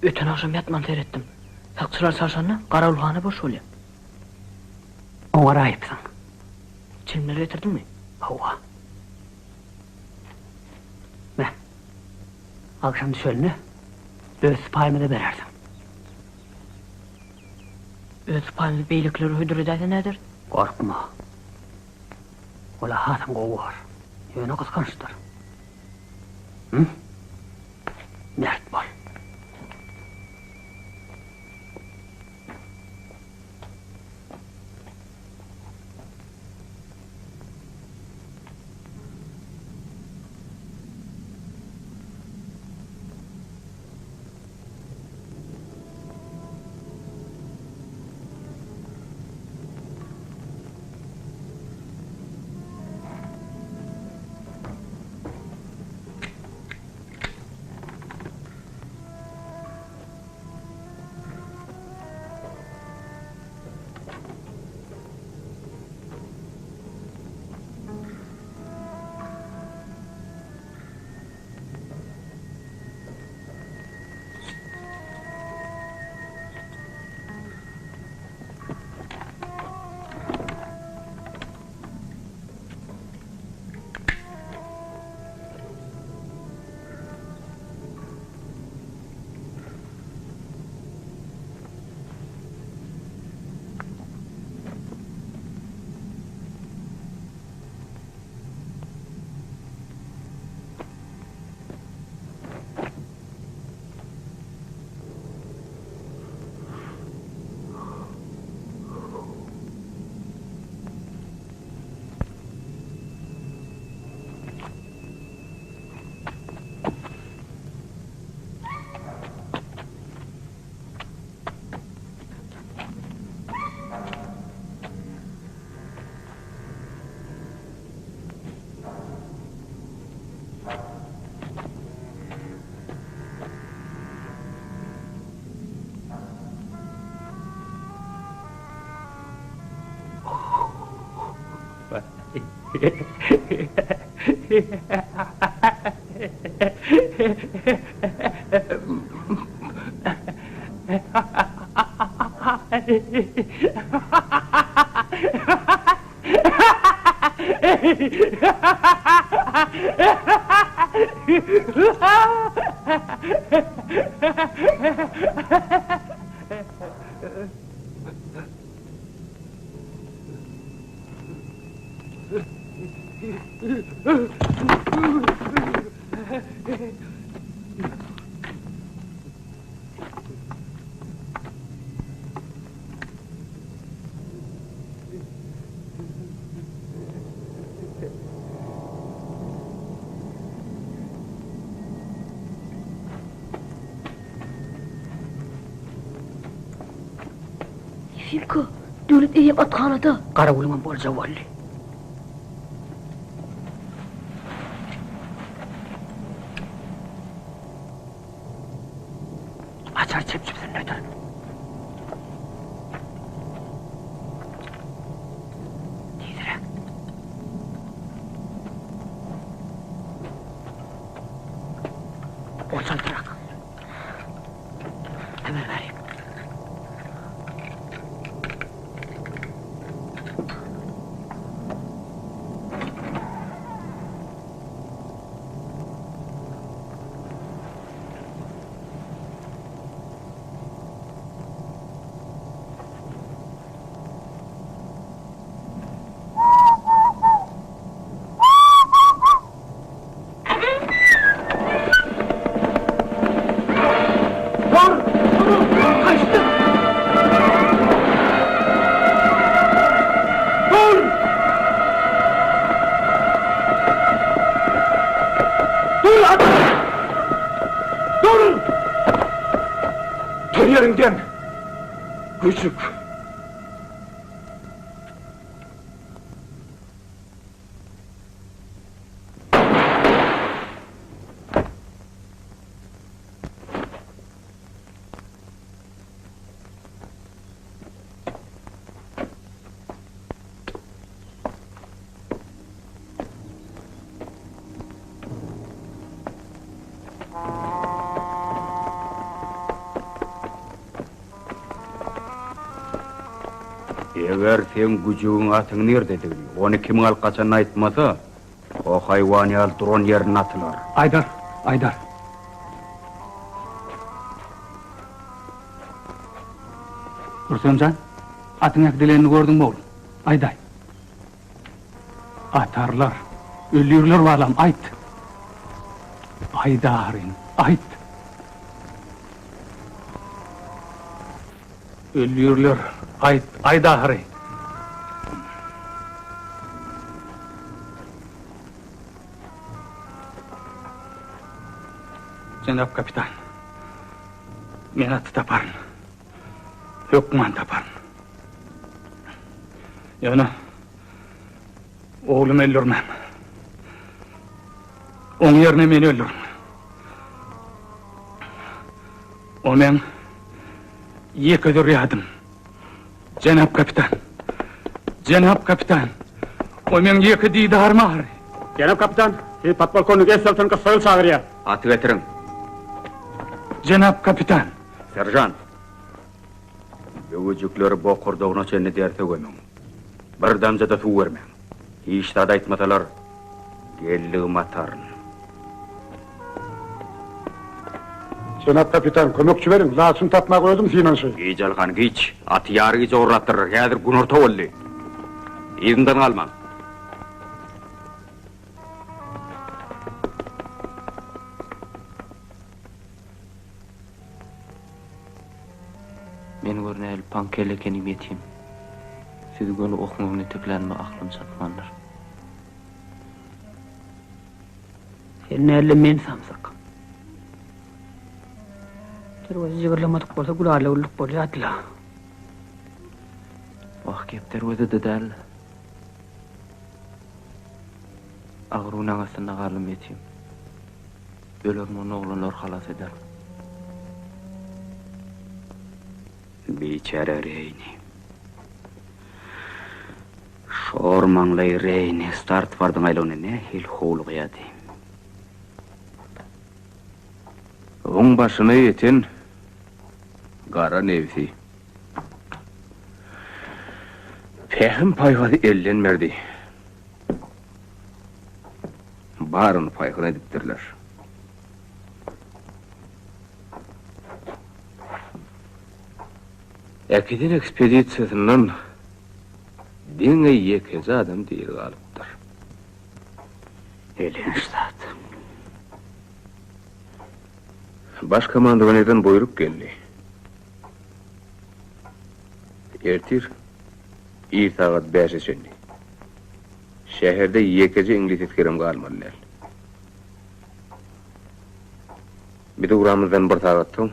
Öten akşam yatman seyretdim. Sakçılar sarşanına, Karaulhan'a boş bolýar. Oňa aýypsaň. Çimleri getirdin mi? Hawa. Meh. Akşam düşelini öz paýmyda berersiň. Öz paýmyda beýlikleri hödür edäse nädir? Korkma. Ola hatym gowar. Ýöne kyskançdyr. Mert bol. Finko, devlet eyip atxanada. Qaravulman bol zavallı. Açar çepçipsin nedir? Tezirek. Olçaltırak. Hemen vereyim. Yerinden küçük. Eğer sen gücüğün atın nerededir? Onu kim alkaçan aytmasa, o hayvanı al duran yerine atılar. Aydar. Dursuncan, atın ekdilerini gördün mü oğlum? Ayday. Atarlar, ölürler valam, ayt. Aydarın, ayt. Ölürler, ayt, aydarı. Cenab kapitan, men atı taparın. Türkmen taparın. Yani, oğlum öldürmem. Onun yerine meni öldürürüm. O men yekıdır yadım. Cenab kapitan. O men yekı didarım ağrı. Cenab kapitan, patbalkonluk es saltın kısayıl çağırıyor. Atı getirin. Cenab kapitan. Serjan. Bögücükleri bokurduğuna seni derte koymam. Bir damza da su vermem. Hiç tada etmatalar, gelliğim atarın. Cenab kapitan, kömekçi verin. Laçyn tapmak öldüm Sinan şey. Giç alkan giç, atı yarı giç uğrattırır. Kadir gün orta oldu. İzinden kalmam. Men görnäl pankelekenim yeteyim. Siz göni okumagyny teklenme aklım satmanlar. Ennäle men samsak. Terwezi jigirlamadyk bolsa gulala ulluk bolýatla. Wah kepter öde de däl. Agruň aňasyna galym yeteyim. Ölermen oglanlar halas eder. Biçare Reyni. Şormanlay Reyni start vardan aylany ne hil howlu gyady. Oň başyna ýeten gara nevsi. Pehim paýgady ellenmerdi. Barın paýgyn edipdirler. Ekidin ekspedisiýasynyň diňe ýekezi adam diýil galypdyr. Elin zat. Baş komandowandan buyruk geldi. Ertir, saat 5 çendi. Şehirde ýekezi İngiliz etkerim galmalylar. Bir de uramızdan bir saat soň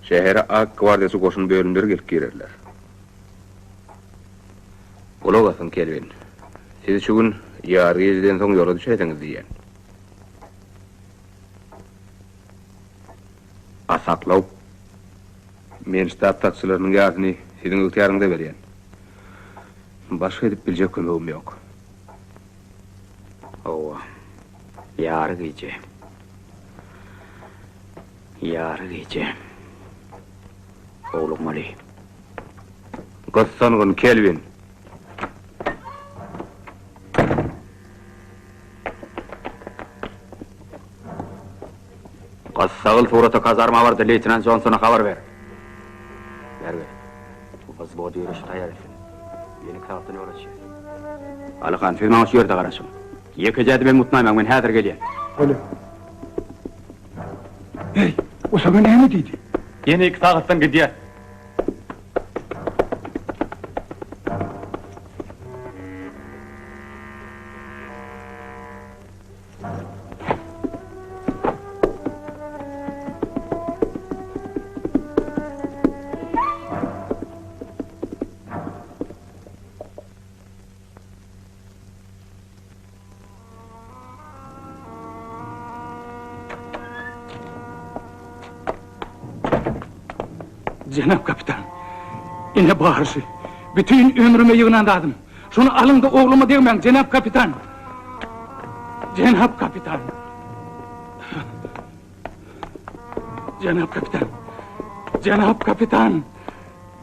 şehre ak gwardiýasy goşun bölümleri gelip girerler. Olagasyn Kelvin. Siz şu gün ýar gezden soň ýola düşeňiz diýen. Asaklaw. Men stat taksilarynyň ýazyny siziň ýurtýarynda berýän. Başga edip biljek kömegim ýok. Owa. Ýary gije. Ýary gije. Oğlum Ali. Gossanygyn Kelvin. Gassagıl surata kazarma bardy, Leytenant Johnson'a habar ber. Berge. Bu biz bu ýürüş taýar etsin. Ýeni saatdan ýola çyk. Alyhan, siz maňa şu ýerde garaşyň. Ýekejädi ben mutnaýmam, men häzir gelýän. Öyle. Hey, o sana näme diýdi? Ýene 2 saatdan gidýär. Cenap kapitan, ine bağırışı. Bütün ömrüme yığınandadım. Şunu alın da oğluma demeyin, Cenap kapitan. Cenap kapitan. Cenap kapitan. Cenap kapitan.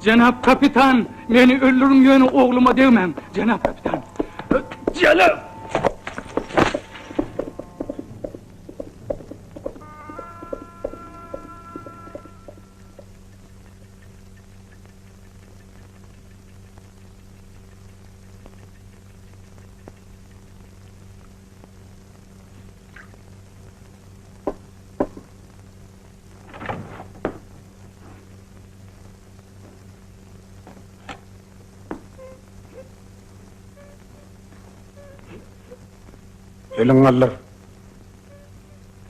Cenap kapitan. Beni öldürün yönü oğluma demeyin, Cenap kapitan. Cenap! Elin allar.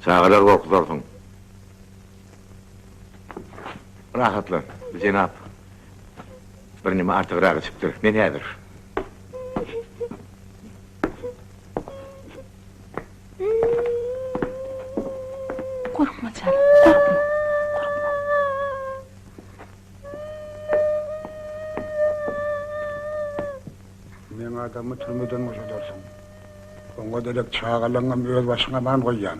Sağlar korkutorsun. Rahatlan, Cenap. Bir nime artık rahatsıptır. Ne nedir? Korkma canım, korkma. Men adamı türmeden boşadarsın. Oňa delek çağalaňam öz başyňa man goýýan.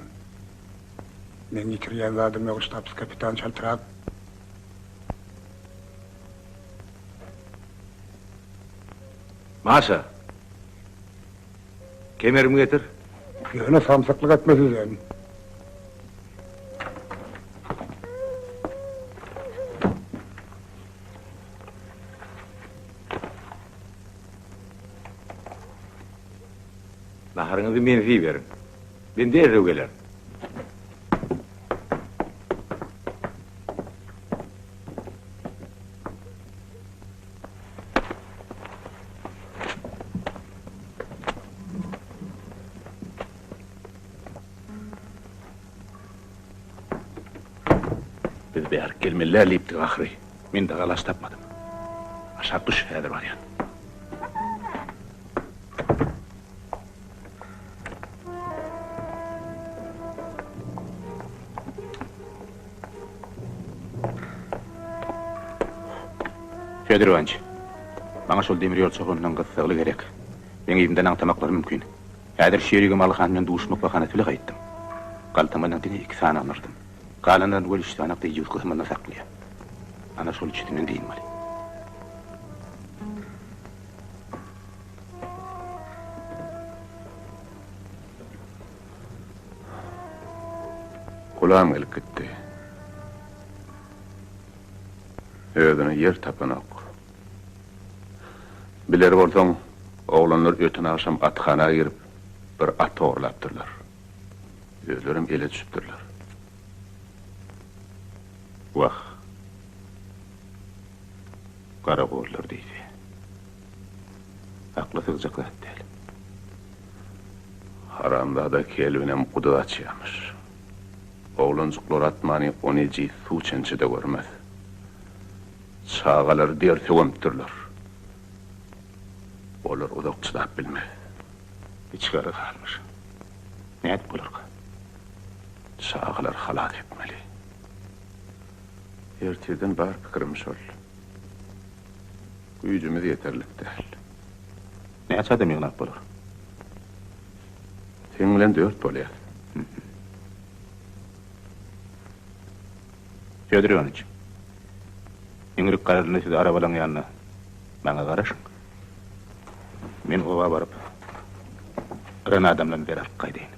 Men ýitirýän zadym ýok, ştabs kapitan çaltyrak. Maşa. Kemerimi getir. Ýöne samsaklyk etmezsen. Naharıňyzy menfi berin. Ben derrew geler. Biz bäri kelmeler lipdi ahry. Men de galaş tapmadym. Aşağı düş häzir barýan. Fedor Ivanç, bana şol demir ýol çogundan gysgaly gerek. Meň ýerimden aňtamaklar mümkin. Häzir şerigim Alyhan bilen duşmak bahana tüle gaýtdym. Galtamadan dine 2 sany alırdım. Galandan gölüşdi anakda yılkı hımına saklıyor. Ana şol içitinden deyin mali. Kulağım gelip gitti. Ödünü yer tapınak. Biler bolsaň, oğlanlar ötün akşam atkana girip bir at oğurlaptırlar. Özlerim ele düşüptürler. Vah. Kara boğurlar deydi. Aklı sığacaklar değil. Haramda da kelvinem kudu açıyamış. Oğlancıklar atmani onu su çençi de görmez. Çağalar der tövümtürler. Olar odak çıdap bilmez. İçkarı kalmış. Ne et bulur ki? Çağalar halat etmeli. Ertirden bar pikirim şol. Gücümüz yeterlik değil. Ne açadı mıyınak bulur? Seninle 4 bolýar. Fyodor Ivanoviç. İngrik kararını size arabalan yanına. Bana karışın. Men ova barıp ren adamlarını berip kaydeyin.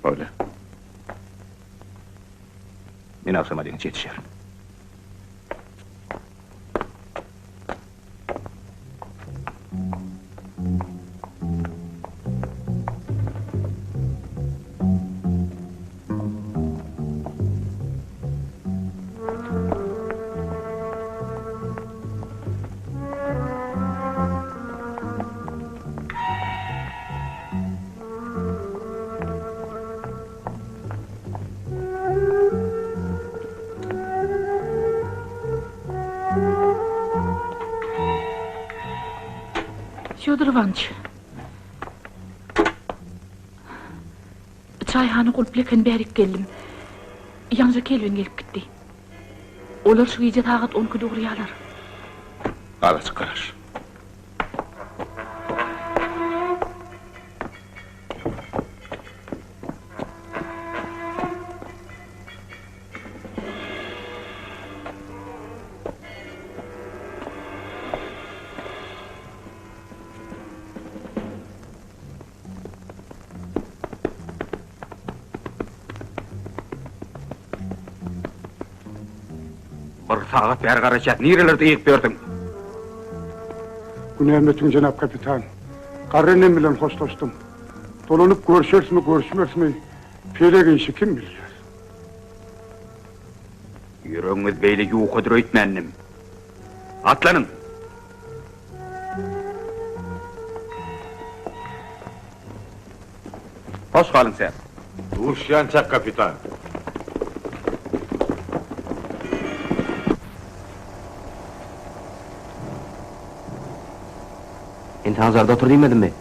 Öyle. Men akşama deyin yetişerim. Fyodor Ivanoviç. Çayhany gulpleken berik geldim. Ýalňa kelben gelip gitdi. Olar şu gece tagat 12'de uğrayalar. Araç karaş. Bir sagat beri garaşat, nirelerde iyip berdin? Günemetin Cenap Kapitan. Karrenem bilen hoşlaştım. Dolanıp görüşers mi görüşmers mi? Pelegen işi kim bilir? Yüreğiniz beyle yuğudur öğütmennim. Atlanın. Hoş kalın sen. Uşyançak kapitan. Enti hazarda otur diýmedim mi?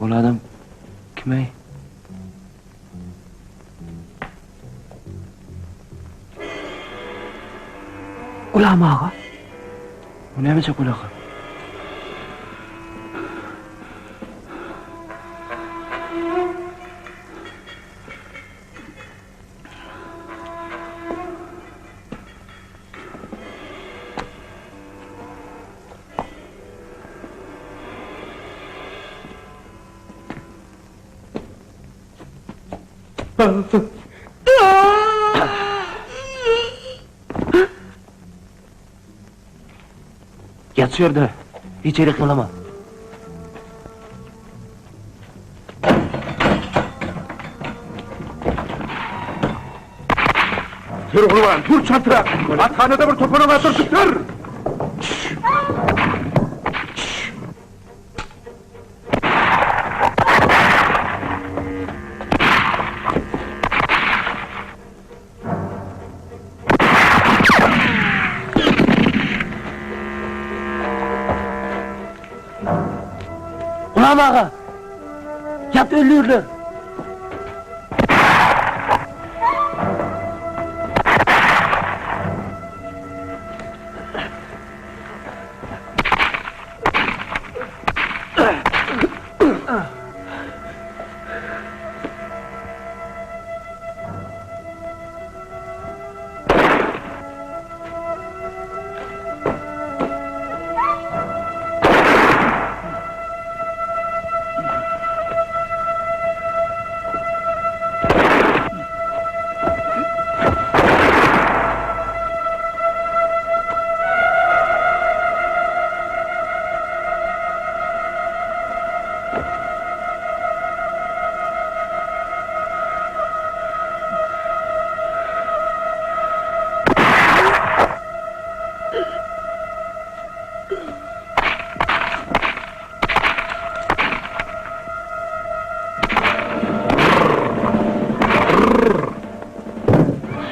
Ol adam kime? Ulama ağa. Bu ne biçim ulağı? Yatıyordu. Hiç erik kılama. Dur ulan, dur çantıra! Athanada bir topuna batır, dur! Ulan ağa! Yat ölüyorlar!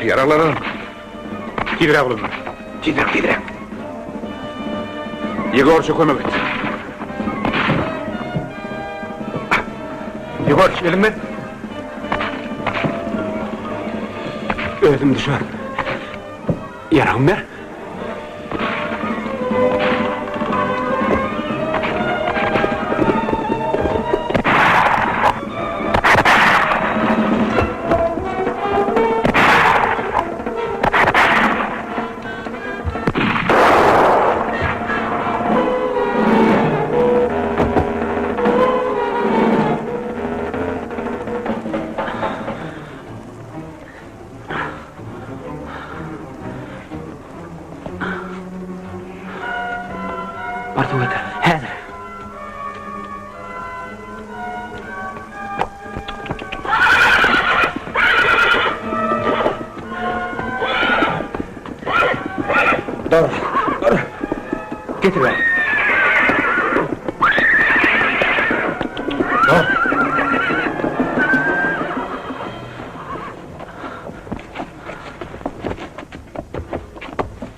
Yaralanalım. Gidirek oğlum. Gidirek. Yegorç'a kömek et. Yegorç, elimden. Özüm düşer. Yaram ver. Bartu getir. Hadi. Dur. Getir beni. Dur.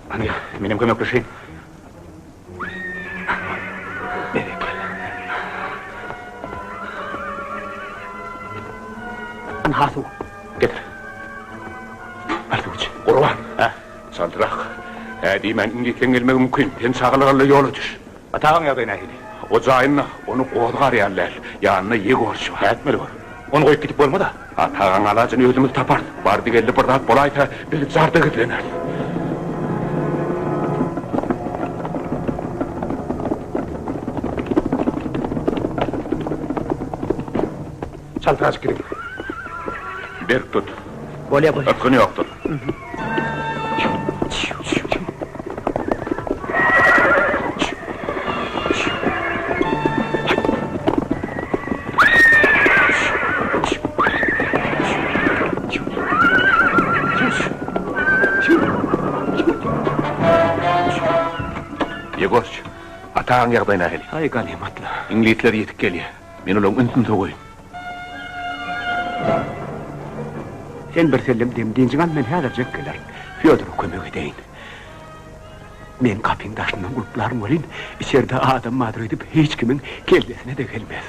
Hani benim kömekleşeyim. Hatu. Getir. Bartuç. Kurban. Saldırak. Hadi men İngilizden gelmek mümkün. Sen sağlarla yolu düş. Atağın ya beni ahili. O zayınla onu kovduk arayanlar. Yanına Yegorç var. Etmeli var. Onu koyup gidip olma da. Atağın alacını özümüz tapar. Vardı geldi bırdak bolayta bilip zardı gitlenir. Saltıraç gireyim. Berk tut. Böyle yapalım. Ötkünü yoktur. Yegorç, atağın yağdayın ahili. Ay ganimatla. İngilizler yetip geliyor. Ben ulan üntüm toğuyum. Sen bir sellem demdiğinciğen men hazırcak gelir. Fyodor'a kömek edeyin. Men kapın taşından kulplarım olin, içeride adam mağdur edip hiç kimin kellesine de gelmez.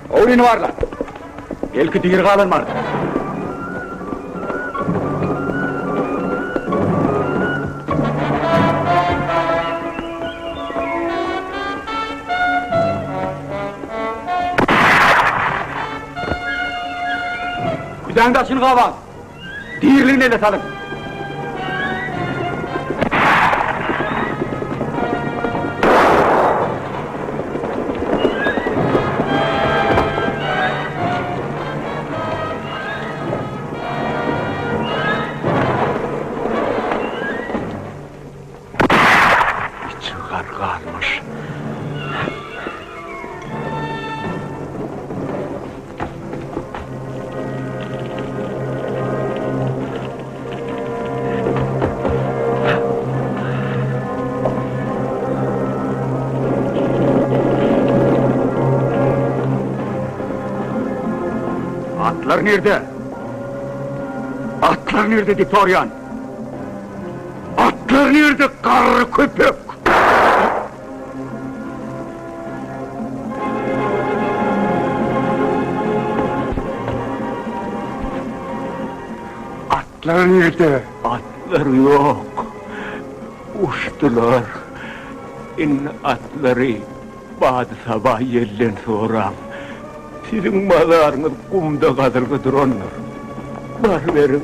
Oğlunu var lan. Belki diğer kalın vardı. Güzel taşını kavan. Diğerliğine de salın. kalmış. Atlar nerede? Atlar nerede diye soruyan? Atlar nerede karı köpek? Atlar nerede? Atlar yok. Uçtular. Atları bazı sabah yerden sonra sizin mazarınız kumda kadırgıdır onlar. Var verin.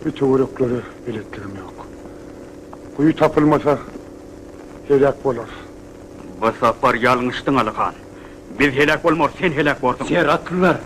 Bir tuğrukları biletlerim yok. Kuyu tapılmasa helak bolar. Bu safar yalnıştın Alıkan. Biz helak olmor, sen helak bordun. Ser atlılar.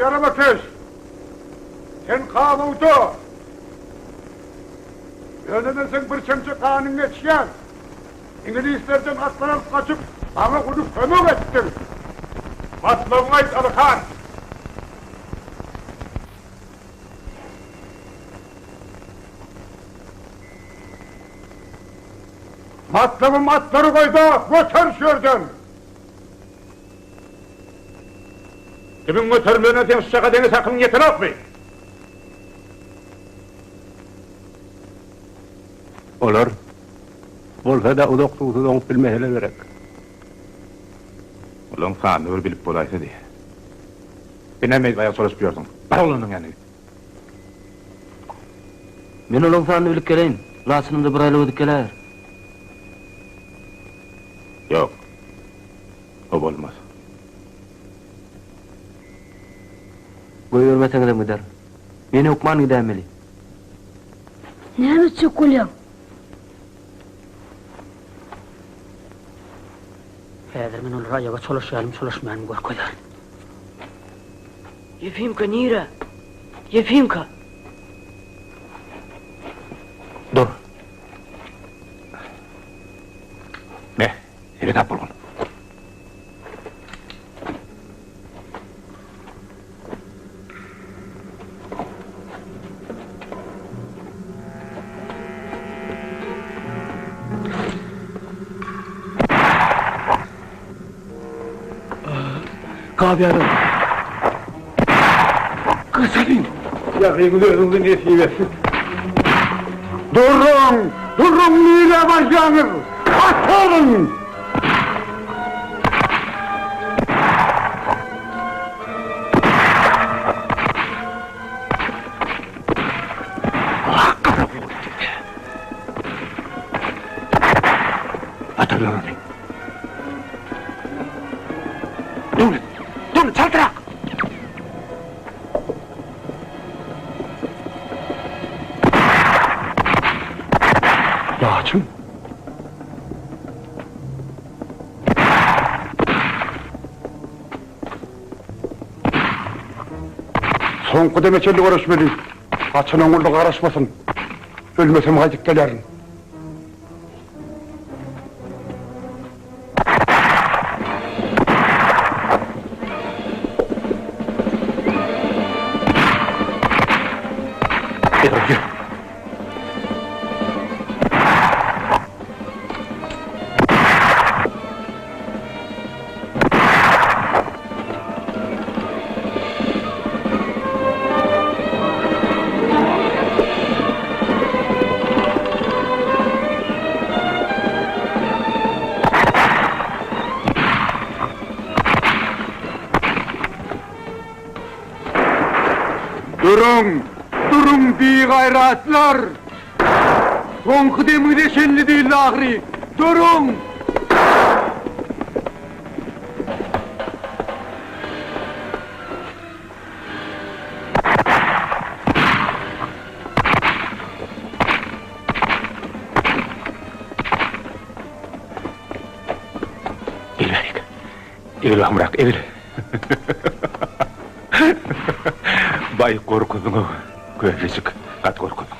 Yarabatıs! Sen kavudu! Önünden sen bir çemçe kanun geçken, İngilizlerden atlanıp kaçıp bana kudup kömük ettin. Matlabına ait Alıkan! Matlabım atları koydu, götür şuradan! Kimin götürülüğüne sen şaka deniz hakkını yetirap mı? Olur. Bolsa da udoktuğusu donuk bilmehele gerek. Ulan kanı bir bilip bulaysa diye. Binemeyiz bayağı soruşpuyordun. Bar olanın yani. Men olan sanını bilip geleyin. Laçynymda bir aylyk ödüp geler. Yok. O olmaz. Buyurmasaňyz da gider. Meni hukman gidämeli. Näme çökülýär? Häzir men olara ýaga çolaşýarym, çolaşmaýarym görkeler. Yefimka nire? Yefimka. Dur. Ne? Seni tap bulgun. Kabyarım. Kısalıyım. Yakıyı önünde nesiyesin. Durun! Durun niyle başlanır! Atın! Hatırlanın. Durun! Durun! Çaldırak! Laçyn? Soňky demeçeli görüşmeli. Laçyn oňulda garaşmasyn. Ölmesem gaýdyp gelerin. Durun! Durun bir gayratlar! Son demide şenli değil ahri! Durun! Evil hamrak, evil. Bay korkudun, köhresik, kat korkudun.